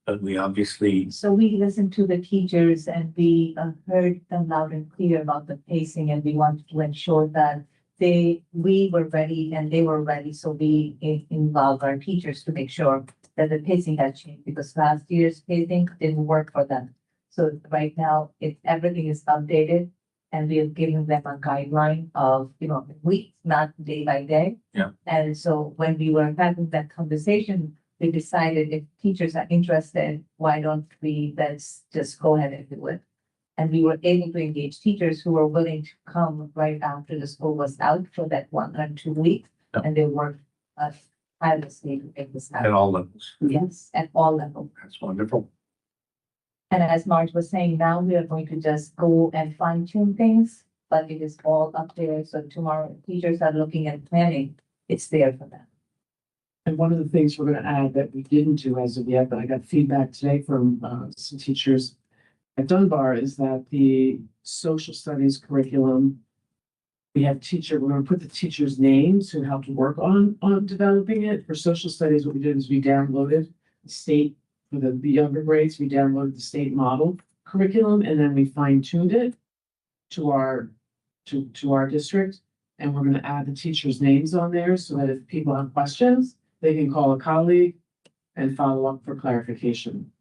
[SPEAKER 2] But we obviously,
[SPEAKER 6] So we listened to the teachers and we heard them loud and clear about the pacing, and we wanted to ensure that we were ready and they were ready. So we involved our teachers to make sure that the pacing had changed, because last year's pacing didn't work for them. So right now, everything is updated, and we have given them a guideline of, weeks, not day by day.
[SPEAKER 2] Yeah.
[SPEAKER 6] And so when we were having that conversation, we decided if teachers are interested, why don't let's just go ahead and do it. And we were able to engage teachers who were willing to come right after the school was out for that 1 or 2 weeks.
[SPEAKER 2] Yeah.
[SPEAKER 6] And they worked tirelessly to make this
[SPEAKER 2] at
[SPEAKER 6] happen.
[SPEAKER 2] all levels,
[SPEAKER 6] Yes, at all levels.
[SPEAKER 2] that's wonderful.
[SPEAKER 6] And as Marge was saying, now we are going to just go and fine tune things, but it is all up there. So tomorrow, teachers are looking at planning, it's there for them.
[SPEAKER 3] And one of the things we're gonna add that we didn't do as of yet, but I got feedback today from some teachers at Dunbar, is that the social studies curriculum, we're gonna put the teachers' names who helped work on developing it. For social studies, what we did is we downloaded the state, for the younger grades, we downloaded the state model curriculum, and then we fine-tuned it to our district. And we're gonna add the teachers' names on there so that if people have questions, they can call a colleague and follow up for clarification.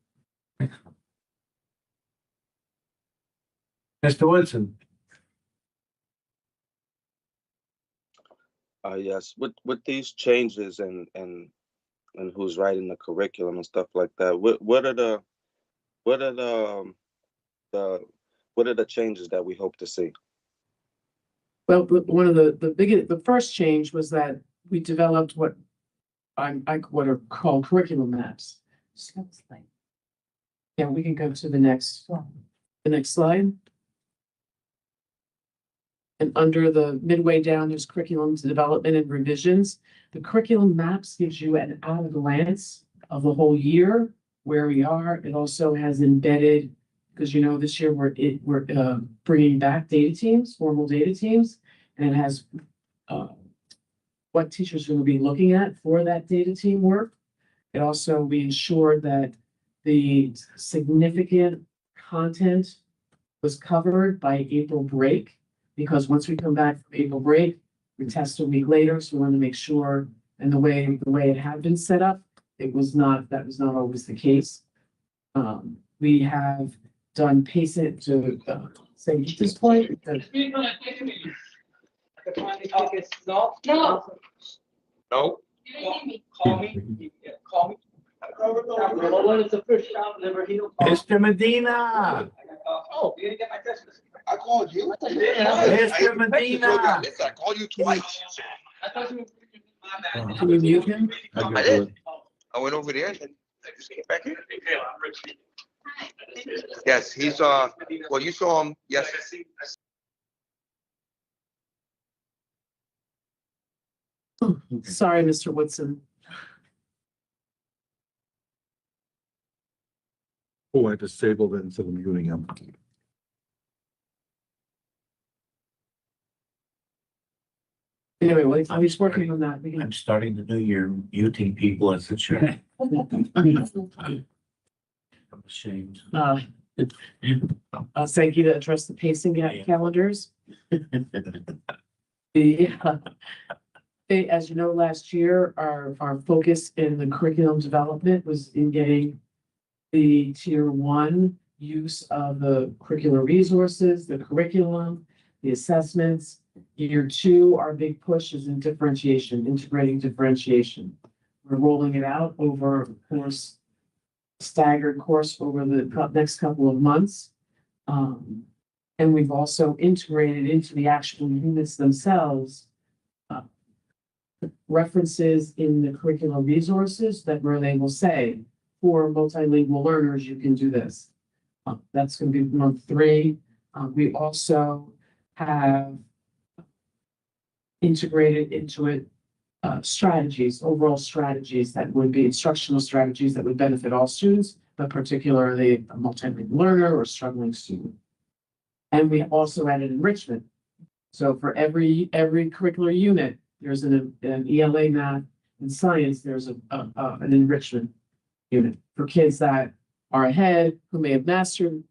[SPEAKER 2] Mr. Woodson,
[SPEAKER 7] Yes, with these changes and who's writing the curriculum and stuff like that, what are the changes that we hope to see?
[SPEAKER 3] Well, one of the first change was that we developed what what are called curriculum maps. Yeah, we can go to the next slide. And under the midway down, there's curriculum development and revisions. The curriculum maps gives you an at a glance of the whole year, where we are. It also has embedded, because this year we're bringing back data teams, formal data teams, and it has what teachers are going to be looking at for that data team work. It also, we ensured that the significant content was covered by April break, because once we come back from April break, we test a week later, so we want to make sure, and the way it had been set up, that was not always the case. We have done pace it to say at this point.
[SPEAKER 8] No.
[SPEAKER 7] No.
[SPEAKER 8] Call me. Call me. What is the first shot never healed?
[SPEAKER 2] Mr. Medina,
[SPEAKER 8] Oh, you didn't get my text message.
[SPEAKER 7] I called you.
[SPEAKER 2] Mr. Medina.
[SPEAKER 7] Listen, I called you twice.
[SPEAKER 8] I thought you were. My bad.
[SPEAKER 3] Can you mute him?
[SPEAKER 7] I did. I went over there and I just came back here. Yes, he's well, you saw him. Yes.
[SPEAKER 3] Sorry, Mr. Woodson.
[SPEAKER 9] Oh, I disabled it instead of muting him.
[SPEAKER 3] Anyway, well, I'm just working on that. We can-
[SPEAKER 2] I'm starting the new year muting people as the chair. I'm ashamed.
[SPEAKER 3] Thank you to address the pacing calendars. As you know, last year, our focus in the curriculum development was in getting the tier one use of the curricular resources, the curriculum, the assessments. Year two, our big push is in differentiation, integrating differentiation. We're rolling it out over, of course, staggered course over the next couple of months. And we've also integrated into the actual units themselves references in the curriculum resources that where they will say, for multilingual learners, you can do this. That's going to be month 3. We also have integrated into it strategies, overall strategies that would be instructional strategies that would benefit all students, but particularly a multilingual learner or struggling student. And we also added enrichment. So for every curricular unit, there's an ELA, math, and science, there's an enrichment unit for kids that are ahead, who may have mastered,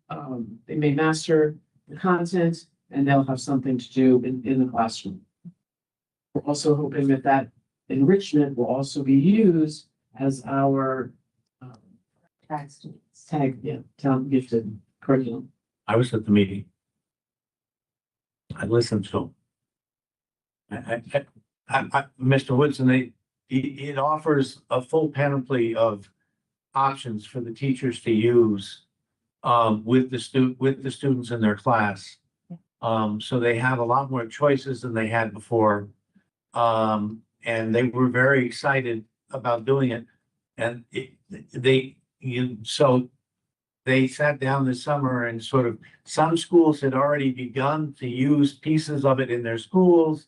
[SPEAKER 3] they may master the content, and they'll have something to do in the classroom. We're also hoping that that enrichment will also be used as our talent gifted curriculum.
[SPEAKER 2] I was at the meeting. I listened to him. Mr. Woodson, it offers a full panoply of options for the teachers to use with the students in their class. So they have a lot more choices than they had before. And they were very excited about doing it. And so they sat down this summer and sort of, some schools had already begun to use pieces of it in their schools.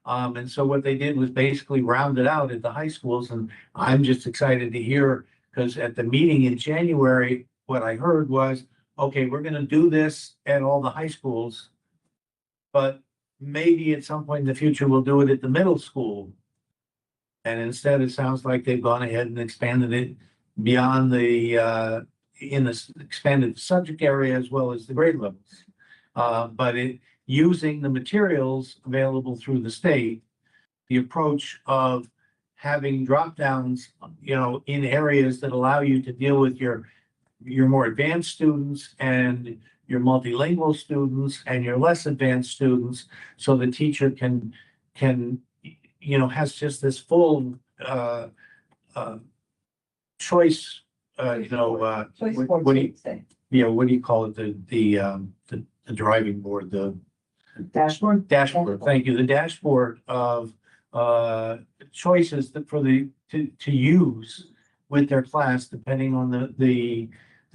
[SPEAKER 2] And so what they did was basically round it out at the high schools. And I'm just excited to hear, because at the meeting in January, what I heard was, okay, we're going to do this at all the high schools, but maybe at some point in the future, we'll do it at the middle school. And instead, it sounds like they've gone ahead and expanded it beyond expanded the subject area as well as the grade levels. But using the materials available through the state, the approach of having drop downs, in areas that allow you to deal with your more advanced students and your multilingual students and your less advanced students, so the teacher can has just this full choice.
[SPEAKER 6] Choice
[SPEAKER 2] What do you
[SPEAKER 6] say?
[SPEAKER 2] what do you call it? The driving board, the
[SPEAKER 6] Dashboard?
[SPEAKER 2] dashboard. Thank you. The dashboard of choices to use with their class, depending on the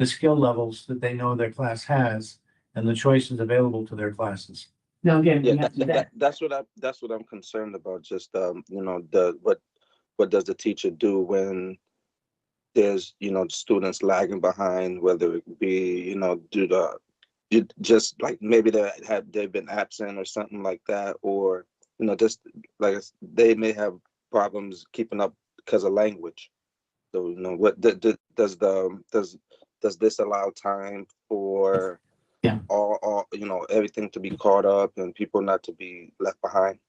[SPEAKER 2] skill levels that they know their class has and the choices available to their classes.
[SPEAKER 3] Now, again, we
[SPEAKER 7] Yeah,
[SPEAKER 3] have to
[SPEAKER 7] that's what I'm concerned about. Just what does the teacher do when there's students lagging behind, whether it be just like maybe they've been absent or something like that, or just like they may have problems keeping up because of language. So what does this allow time for all everything to be caught up and people not to be left behind?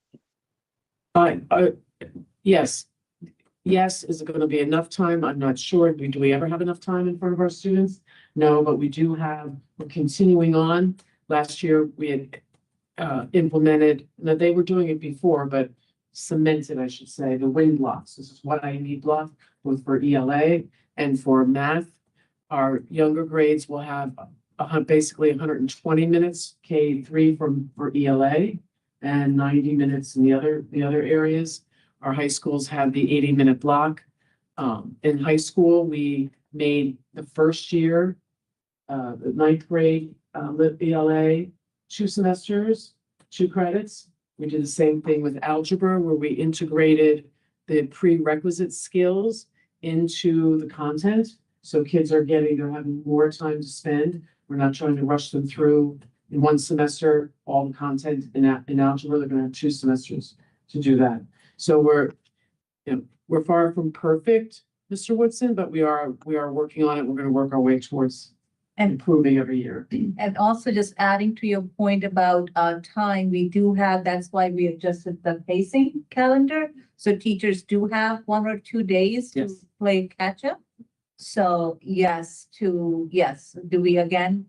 [SPEAKER 3] Yes. Yes, is it going to be enough time? I'm not sure. Do we ever have enough time in front of our students? No, but we're continuing on. Last year, we had implemented, now they were doing it before, but cemented, I should say, the WIN blocks. This is what I need block, both for ELA and for math. Our younger grades will have basically 120 minutes K3 for ELA and 90 minutes in the other areas. Our high schools have the 80-minute block. In high school, we made the first year, the 9th grade ELA, 2 semesters, 2 credits. We did the same thing with algebra, where we integrated the prerequisite skills into the content. So kids they're having more time to spend. We're not trying to rush them through in one semester, all the content in algebra. They're going to have 2 semesters to do that. So we're far from perfect, Mr. Woodson, but we are working on it. We're gonna work our way towards
[SPEAKER 6] And-
[SPEAKER 3] improving every year.
[SPEAKER 6] And also just adding to your point about time, we do have, that's why we adjusted the pacing calendar. So teachers do have 1 or 2 days to
[SPEAKER 3] Yes.
[SPEAKER 6] play catch up. So yes, do we again?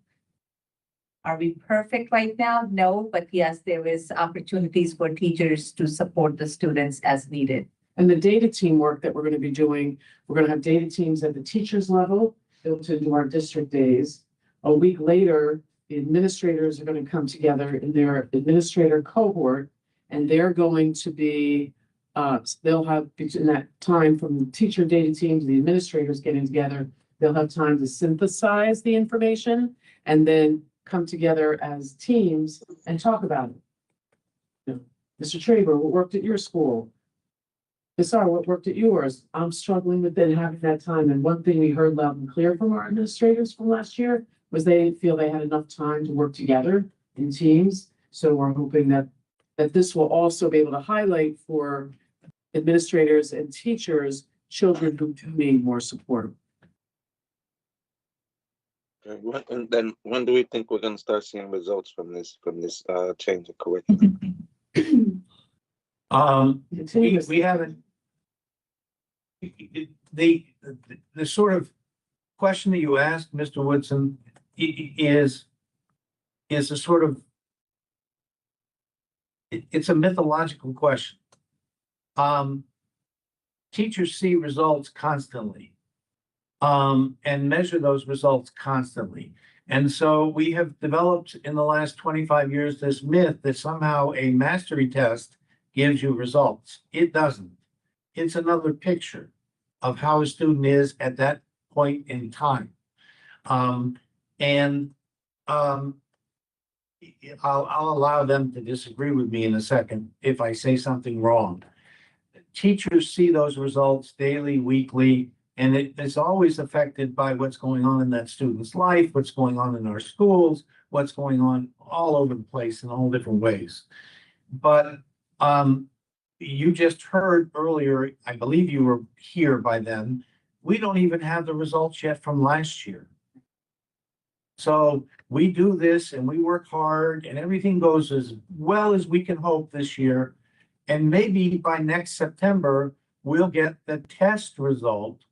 [SPEAKER 6] Are we perfect right now? No, but yes, there is opportunities for teachers to support the students as needed.
[SPEAKER 3] And the data team work that we're gonna be doing, we're gonna have data teams at the teachers level built into our district days. A week later, the administrators are gonna come together in their administrator cohort, and they're going to be, they'll have between that time from the teacher data team to the administrators getting together, they'll have time to synthesize the information and then come together as teams and talk about it. You know, Mr. Traber, what worked at your school? Sorry, what worked at yours? I'm struggling with then having that time. And one thing we heard loud and clear from our administrators from last year was they didn't feel they had enough time to work together in teams. So we're hoping that this will also be able to highlight for administrators and teachers, children who do need more support.
[SPEAKER 7] Okay, and then when do we think we're gonna start seeing results from this change of curriculum?
[SPEAKER 2] We haven't. The sort of question that you asked, Mr. Woodson, is a sort of, it's a mythological question. Teachers see results constantly, and measure those results constantly. And so we have developed in the last 25 years this myth that somehow a mastery test gives you results. It doesn't. It's another picture of how a student is at that point in time. I'll allow them to disagree with me in a second if I say something wrong. Teachers see those results daily, weekly, and it is always affected by what's going on in that student's life, what's going on in our schools, what's going on all over the place in all different ways. But you just heard earlier, I believe you were here by then, we don't even have the results yet from last year. So we do this and we work hard and everything goes as well as we can hope this year. And maybe by next September, we'll get the test result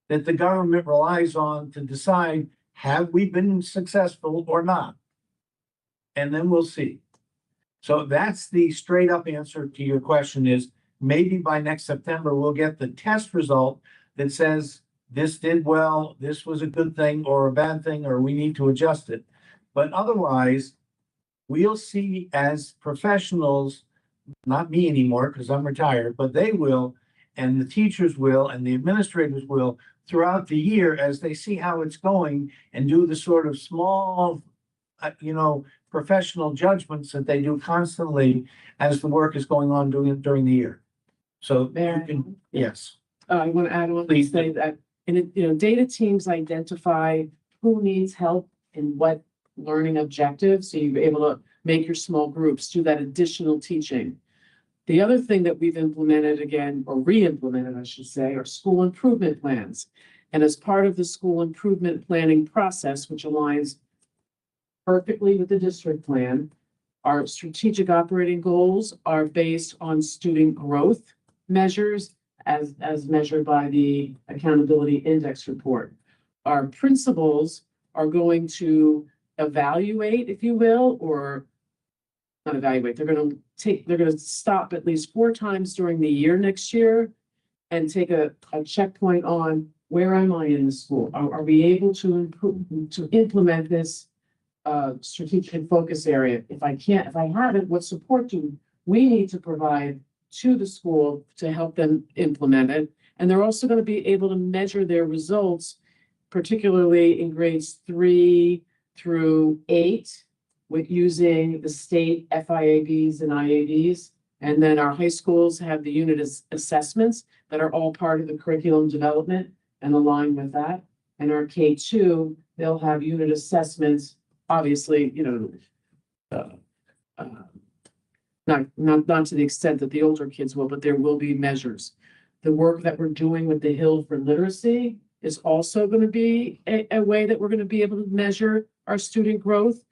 [SPEAKER 2] that the government relies on to decide, have we been successful or not? And then we'll see. So that's the straight up answer to your question is maybe by next September, we'll get the test result that says this did well, this was a good thing or a bad thing, or we need to adjust it. But otherwise, we'll see as professionals, not me anymore because I'm retired, but they will, and the teachers will, and the administrators will throughout the year as they see how it's going and do the sort of small, professional judgments that they do constantly as the work is going on during the year. So you can, yes.
[SPEAKER 3] I want to add on to
[SPEAKER 2] Please
[SPEAKER 3] say that, data teams identify who needs help in what learning objectives. So you're able to make your small groups, do that additional teaching. The other thing that we've implemented again, or re-implemented, I should say, are school improvement plans. And as part of the school improvement planning process, which aligns perfectly with the district plan, our strategic operating goals are based on student growth measures as measured by the accountability index report. Our principals are going to evaluate, if you will, or not evaluate, they're going to stop at least 4 times during the year next year and take a checkpoint on where am I in the school? Are we able to improve, to implement this strategic focus area? If I haven't, what support do we need to provide to the school to help them implement it? And they're also going to be able to measure their results, particularly in grades 3 through 8, with using the state FIABs and IABs. And then our high schools have the unit assessments that are all part of the curriculum development and align with that. And our K2, they'll have unit assessments, obviously, Not to the extent that the older kids will, but there will be measures. The work that we're doing with the Hill for Literacy is also gonna be a way that we're gonna be able to measure our student growth.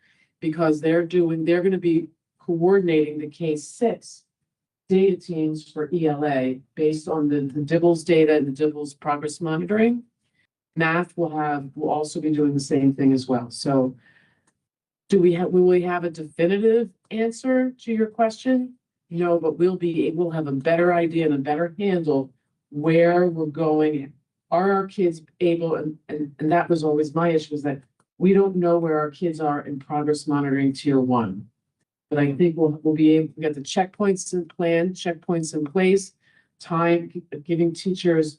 [SPEAKER 3] Because they're gonna be coordinating the K-6 data teams for ELA based on the DIBELS data and the DIBELS progress monitoring. Math will also be doing the same thing as well. So will we have a definitive answer to your question? No, but we'll have a better idea and a better handle where we're going. Are our kids able, and that was always my issue, is that we don't know where our kids are in progress monitoring tier 1. But I think we'll be able to get the checkpoints in place, giving teachers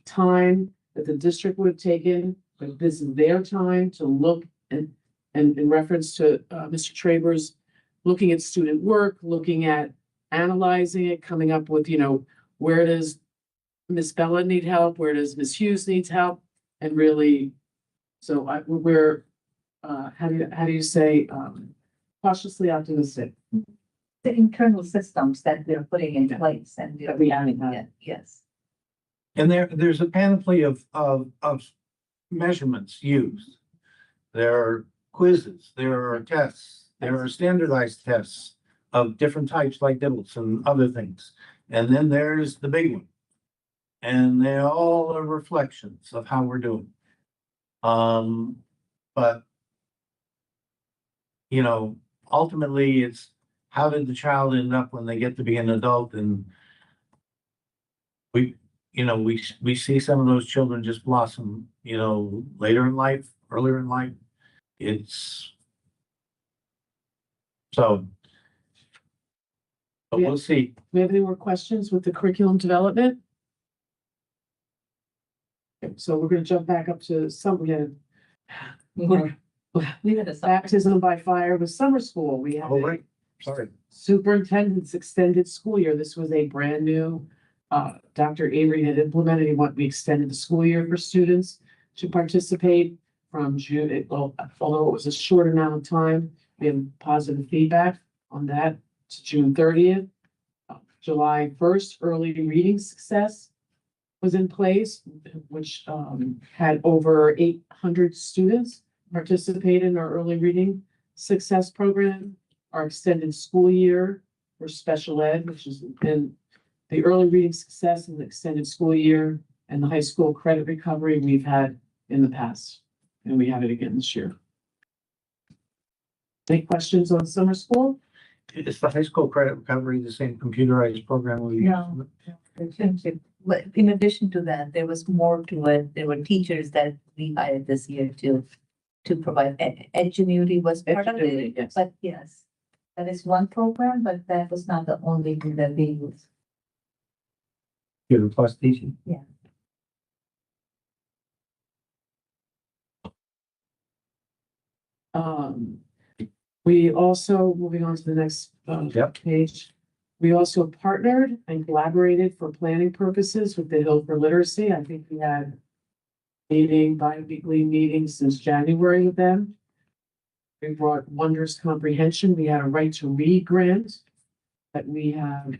[SPEAKER 3] time that the district would have taken, but this is their time to look and in reference to Mr. Traber's looking at student work, looking at analyzing it, coming up with, where does Miss Bella need help, where does Miss Hughes needs help, and really, we're how do you say cautiously optimistic.
[SPEAKER 6] The internal systems that we're putting in place and
[SPEAKER 3] That we haven't had.
[SPEAKER 6] Yeah, yes.
[SPEAKER 2] And there's a panoply of measurements used. There are quizzes, there are tests, there are standardized tests of different types like DIBELS and other things. And then there's the big one. And they all are reflections of how we're doing. But ultimately it's how did the child end up when they get to be an adult, and we see some of those children just blossom, later in life, earlier in life. But we'll see.
[SPEAKER 3] Do we have any more questions with the curriculum development? Okay, so we're gonna jump back up to
[SPEAKER 6] We had a.
[SPEAKER 3] baptism by fire with summer school. We had
[SPEAKER 2] Oh, right. Sorry.
[SPEAKER 3] superintendent's extended school year. This was a brand new, Dr. Avery had implemented, we extended the school year for students to participate from June, although it was a short amount of time, we have positive feedback on that to June 30th. July 1st, early reading success was in place, which, had over 800 students participate in our early reading success program. Our extended school year for special ed, which has been the early reading success in the extended school year, and the high school credit recovery we've had in the past, and we have it again this year. Any questions on summer school?
[SPEAKER 2] Is the high school credit recovery the same computerized program we use?
[SPEAKER 6] No. But in addition to that, there was more to it. There were teachers that we hired this year to provide Edgenuity was part of
[SPEAKER 3] Edgenuity,
[SPEAKER 6] it.
[SPEAKER 3] yes.
[SPEAKER 6] But yes, that is one program, but that was not the only thing that they used.
[SPEAKER 2] Computer plus teaching?
[SPEAKER 3] We also, moving on to the next
[SPEAKER 2] Yep.
[SPEAKER 3] page, we also partnered and collaborated for planning purposes with the Hill for Literacy. I think we had bi-weekly meetings since January with them. We brought Wonders Comprehension. We had a Right to Read grant that we have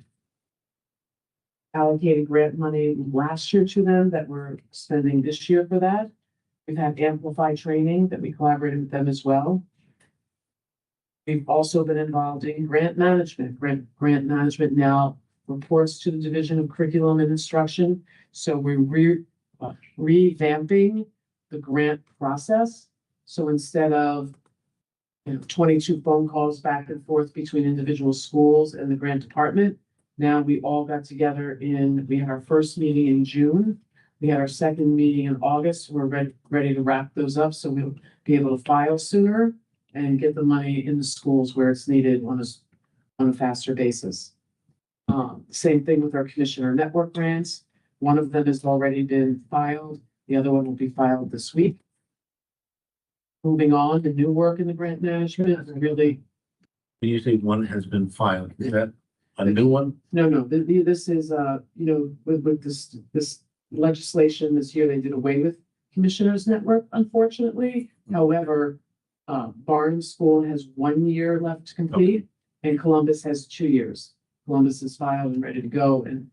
[SPEAKER 3] allocated grant money last year to them that we're spending this year for that. We've had Amplify training that we collaborated with them as well. We've also been involved in grant management. Grant management now reports to the Division of Curriculum and Instruction. So we're revamping the grant process. So instead of 22 phone calls back and forth between individual schools and the grant department, now we all got together we had our first meeting in June. We had our second meeting in August. We're ready to wrap those up, so we'll be able to file sooner and get the money in the schools where it's needed on a faster basis. Same thing with our commissioner network grants. One of them has already been filed. The other one will be filed this week. Moving on to new work in the grant management, really,
[SPEAKER 2] When you say one has been filed, is that a new one?
[SPEAKER 3] no, this is, with this legislation this year, they did away with commissioners network, unfortunately. However, Barnes School has 1 year left to complete. And Columbus has 2 years. Columbus is filed and ready to go, and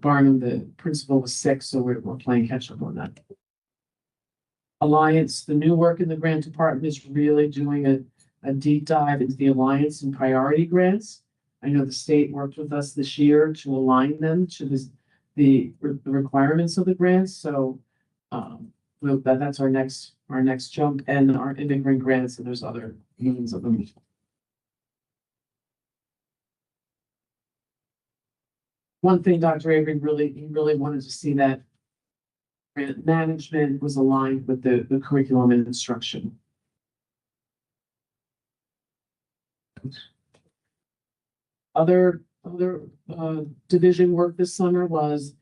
[SPEAKER 3] Barnum, the principal, was sick, so we're playing catch up on that. Alliance, the new work in the grant department is really doing a deep dive into the Alliance and priority grants. I know the state worked with us this year to align them to the requirements of the grants, so that's our next jump, and our immigrant grants, and there's other means of them. One thing Dr. Avery really wanted to see that grant management was aligned with the curriculum and instruction. Other division work this summer was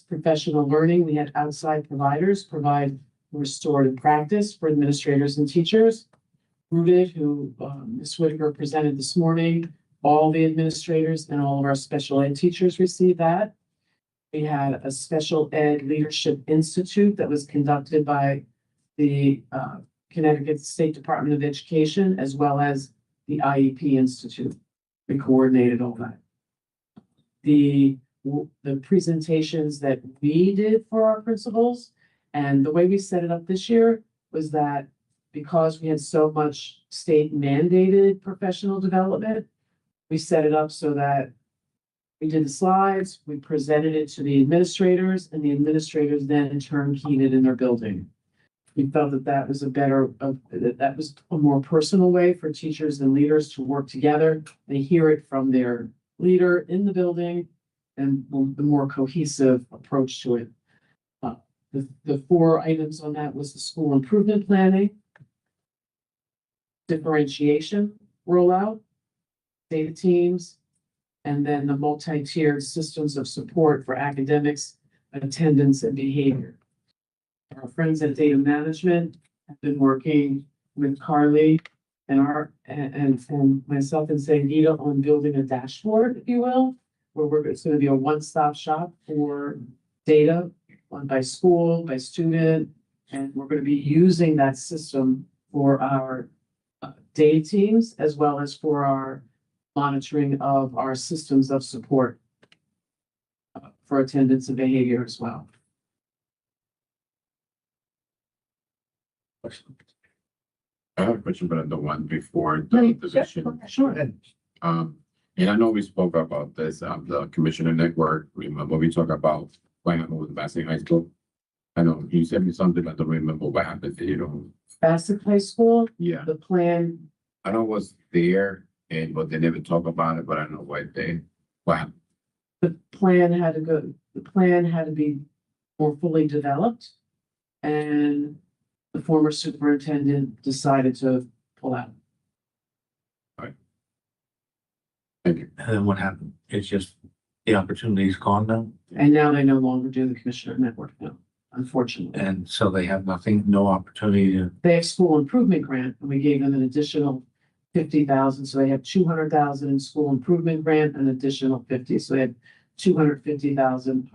[SPEAKER 3] professional learning. We had outside providers provide restorative practice for administrators and teachers. Rooted, who Ms. Whitaker presented this morning, all the administrators and all of our special ed teachers received that. We had a special ed leadership institute that was conducted by the Connecticut State Department of Education, as well as the IEP Institute. We coordinated all that. The presentations that we did for our principals, and the way we set it up this year was that because we had so much state mandated professional development, we set it up so that we did the slides, we presented it to the administrators, and the administrators then in turn keyed it in their building. We felt that that was that was a more personal way for teachers and leaders to work together. They hear it from their leader in the building, and the more cohesive approach to it. The 4 items on that was the school improvement planning, differentiation rollout, data teams, and then the multi-tiered systems of support for academics, attendance, and behavior. Our friends at Data Management have been working with Carly and myself and Sangeeta on building a dashboard, if you will, where it's going to be a one-stop shop for data by school, by student, and we're going to be using that system for our data teams as well as for our monitoring of our systems of support for attendance and behavior as well.
[SPEAKER 1] I have a question, but the one before the position.
[SPEAKER 3] Sure.
[SPEAKER 1] And I know we spoke about this, the commissioner network, remember we talked about what happened with Bassett High School? I know you said me something, but I don't remember what happened,
[SPEAKER 3] Bassett High School,
[SPEAKER 1] Yeah,
[SPEAKER 3] the plan,
[SPEAKER 1] I know it was there, but they never talk about it, but I know what happened.
[SPEAKER 3] the plan had to be more fully developed. And the former superintendent decided to pull out.
[SPEAKER 1] Thank you.
[SPEAKER 2] And then what happened? It's just the opportunity's gone now,
[SPEAKER 3] And now they no longer do the commissioner network now, unfortunately.
[SPEAKER 2] and so they have nothing, no opportunity to.
[SPEAKER 3] They have school improvement grant, and we gave them an additional 50,000, so they have 200,000 in school improvement grant, an additional 50, so they have 250,000.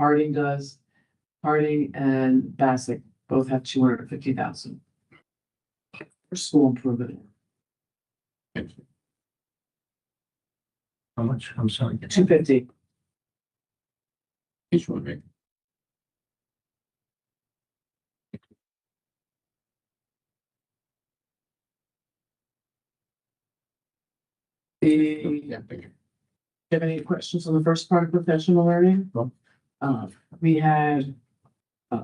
[SPEAKER 3] Harding and Bassett both have 250,000 for school improvement.
[SPEAKER 1] Thank you.
[SPEAKER 2] How much? I'm sorry.
[SPEAKER 3] 250.
[SPEAKER 1] Each one, right? Yeah, thank you.
[SPEAKER 3] Do you have any questions on the first part of professional learning?
[SPEAKER 1] No.
[SPEAKER 3] We had,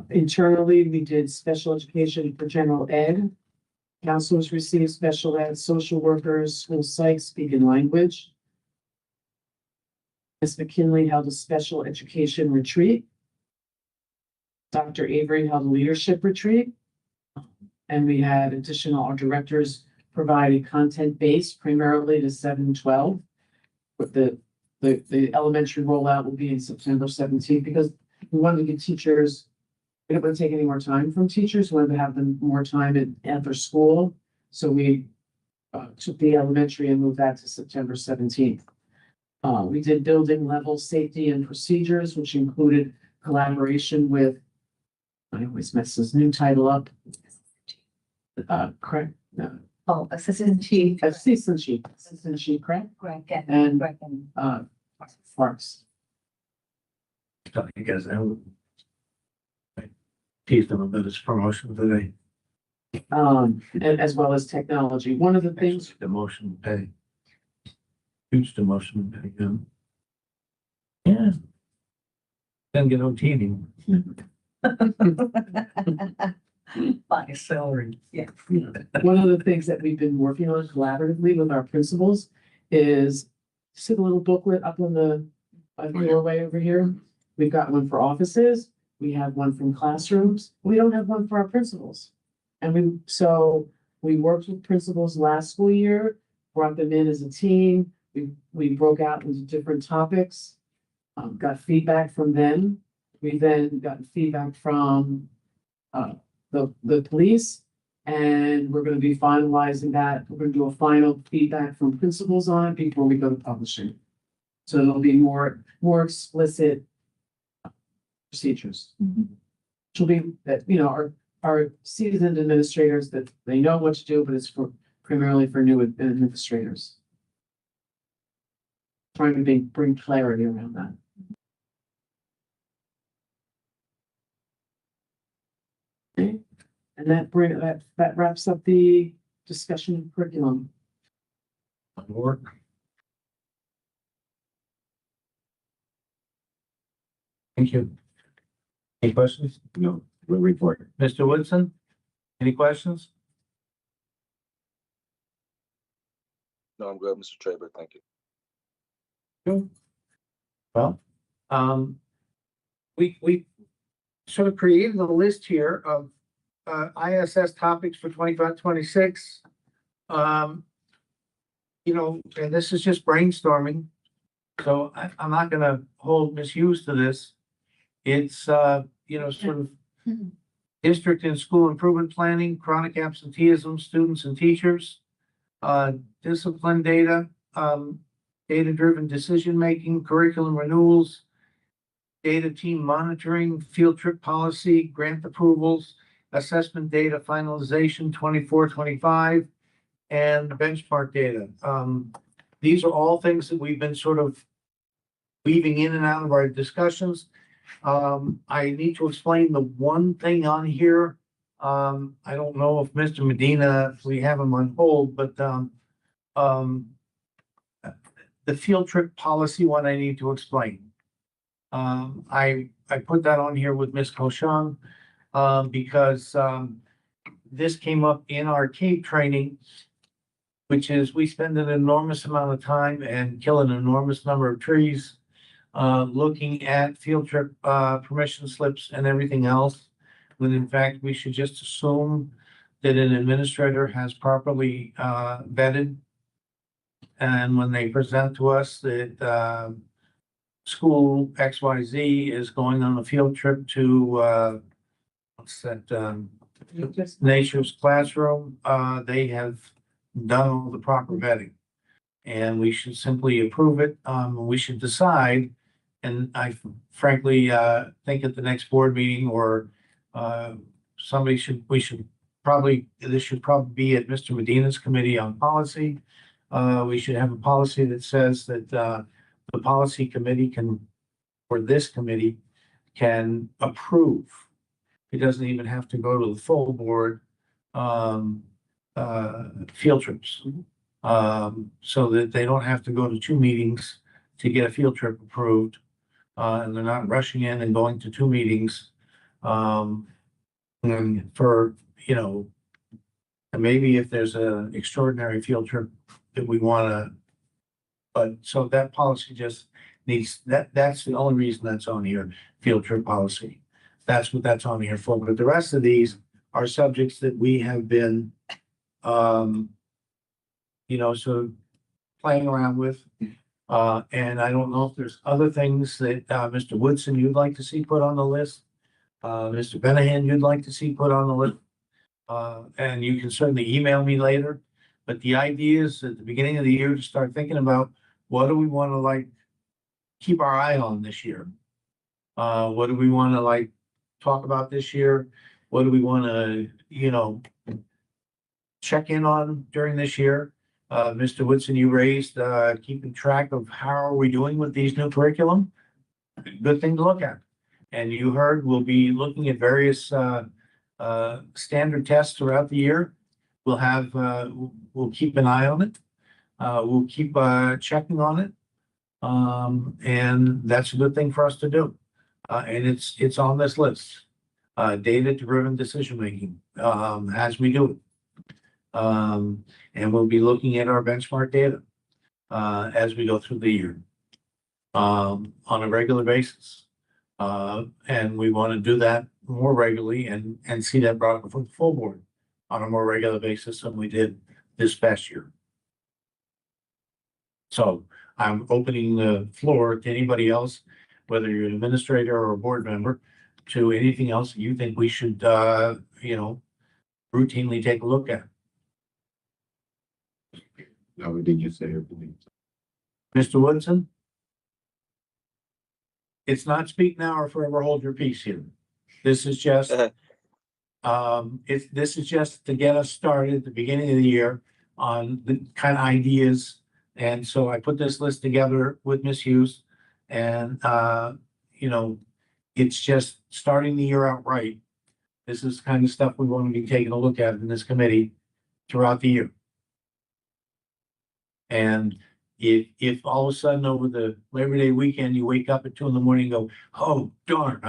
[SPEAKER 3] internally, we did special education for general ed. Counselors received special ed, social workers, school psych, speaking language. Ms. McKinley held a special education retreat. Dr. Avery held a leadership retreat. And we had our directors provided content based primarily to 7-12. But the elementary rollout will be in September 17th because we wanted to give teachers, we don't want to take any more time from teachers, we wanted to have them more time after school. So we took the elementary and moved that to September 17th. We did building level safety and procedures, which included collaboration with, I always mess this new title up. Correct,
[SPEAKER 6] Oh, Assistant Chief.
[SPEAKER 3] Assistant Chief, correct?
[SPEAKER 6] Greg
[SPEAKER 3] And,
[SPEAKER 6] Greg and
[SPEAKER 3] Parks.
[SPEAKER 2] You guys have. Teased him about his promotion today.
[SPEAKER 3] And as well as technology. One of the things,
[SPEAKER 2] Demotion pay. Huge demotion pay, yeah. Didn't get OT anymore.
[SPEAKER 6] Fine.
[SPEAKER 2] Salary.
[SPEAKER 6] Yeah.
[SPEAKER 3] one of the things that we've been working on collaboratively with our principals is see the little booklet up on the doorway over here? We've got one for offices. We have one from classrooms. We don't have one for our principals. And we worked with principals last school year, brought them in as a team. We broke out into different topics, got feedback from them. We then got feedback from, the police. And we're gonna be finalizing that. We're gonna do a final feedback from principals on it before we go to publishing. So there'll be more explicit procedures. Which will be that, our seasoned administrators that they know what to do, but it's primarily for new administrators. Trying to bring clarity around that. Okay, and that wraps up the discussion of curriculum.
[SPEAKER 2] Work. Thank you. Any questions?
[SPEAKER 1] No, we'll report.
[SPEAKER 2] Mr. Woodson? Any questions?
[SPEAKER 7] No, I'm good, Mr. Traber. Thank you.
[SPEAKER 2] Well, we sort of created a list here of ISS topics for 25-26. And this is just brainstorming. So I'm not gonna hold Ms. Hughes to this. It's, sort of district and school improvement planning, chronic absenteeism, students and teachers, discipline data, data-driven decision-making, curriculum renewals, data team monitoring, field trip policy, grant approvals, assessment data finalization 24-25, and benchmark data. These are all things that we've been sort of weaving in and out of our discussions. I need to explain the one thing on here. I don't know if Mr. Medina, if we have him on hold, but the field trip policy one I need to explain. I put that on here with Ms. Koshang, because this came up in our CAPE training, which is we spend an enormous amount of time and kill an enormous number of trees, looking at field trip permission slips and everything else, when in fact we should just assume that an administrator has properly vetted. And when they present to us that school XYZ is going on a field trip to what's that, Nature's Classroom, they have done all the proper vetting. And we should simply approve it. We should decide. And I frankly think at the next board meeting or this should probably be at Mr. Medina's committee on policy. We should have a policy that says that the policy committee this committee can approve. It doesn't even have to go to the full board, field trips. So that they don't have to go to 2 meetings to get a field trip approved. And they're not rushing in and going to 2 meetings. And for, and maybe if there's an extraordinary field trip that we wanna, but so that policy just needs, that's the only reason that's on here, field trip policy. That's what that's on here for, but the rest of these are subjects that we have been, sort of playing around with. And I don't know if there's other things that, Mr. Woodson, you'd like to see put on the list. Mr. Benahan, you'd like to see put on the list. And you can certainly email me later. But the idea is at the beginning of the year to start thinking about what do we want to keep our eye on this year? What do we want to talk about this year? What do we want to, check in on during this year. Mr. Woodson, you raised, keeping track of how are we doing with these new curriculum? Good thing to look at. And you heard, we'll be looking at various, standard tests throughout the year. We'll have, we'll keep an eye on it. We'll keep, checking on it. And that's a good thing for us to do. And it's on this list. Data-driven decision-making, as we do it. And we'll be looking at our benchmark data, as we go through the year, on a regular basis. And we want to do that more regularly and see that brought before the full board on a more regular basis than we did this past year. So I'm opening the floor to anybody else, whether you're an administrator or a board member, to anything else you think we should, routinely take a look at.
[SPEAKER 1] Now, did you say everything?
[SPEAKER 2] Mr. Woodson? It's not speak now or forever hold your peace here. This is just, this is just to get us started at the beginning of the year on the kind of ideas. And so I put this list together with Ms. Hughes and, it's just starting the year out right. This is the kind of stuff we want to be taking a look at in this committee throughout the year. And if all of a sudden over the Labor Day weekend, you wake up at 2 a.m. and go, oh, darn,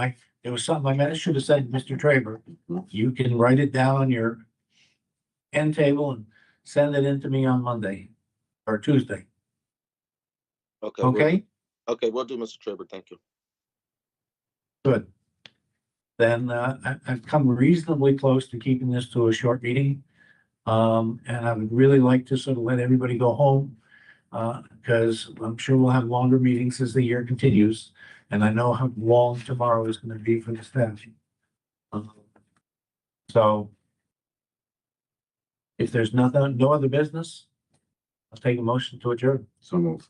[SPEAKER 2] there was something I should have said to Mr. Traber. You can write it down on your end table and send it in to me on Monday or Tuesday.
[SPEAKER 7] Okay.
[SPEAKER 2] Okay?
[SPEAKER 7] Okay, will do, Mr. Traber. Thank you.
[SPEAKER 2] Good. Then I've come reasonably close to keeping this to a short meeting. And I would really like to sort of let everybody go home. Because I'm sure we'll have longer meetings as the year continues. And I know how long tomorrow is going to be for the staff. So if there's no other business, I'll take a motion to adjourn.
[SPEAKER 1] So moved.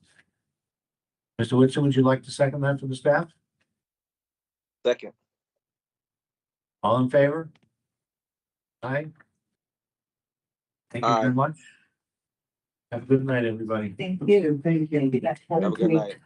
[SPEAKER 2] Mr. Woodson, would you like to second that for the staff?
[SPEAKER 7] Second.
[SPEAKER 2] All in favor? Aye. Thank you very
[SPEAKER 7] Aye.
[SPEAKER 2] much. Have a good night, everybody.
[SPEAKER 6] Thank you.
[SPEAKER 3] Thank you.
[SPEAKER 7] Have a good night.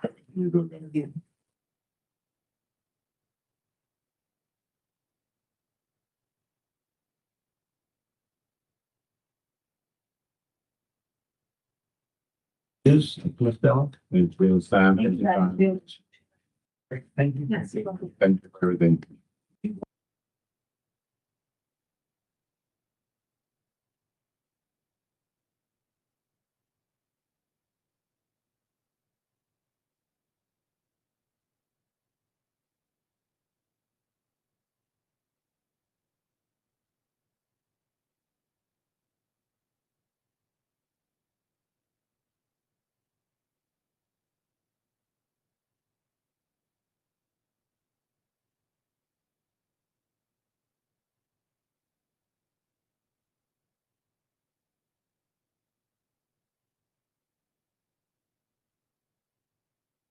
[SPEAKER 2] Yes, Ms. Bell.
[SPEAKER 1] It's real time.
[SPEAKER 6] Thank you.
[SPEAKER 2] Thank you.
[SPEAKER 6] Yes, you're welcome.
[SPEAKER 1] Thank you for everything.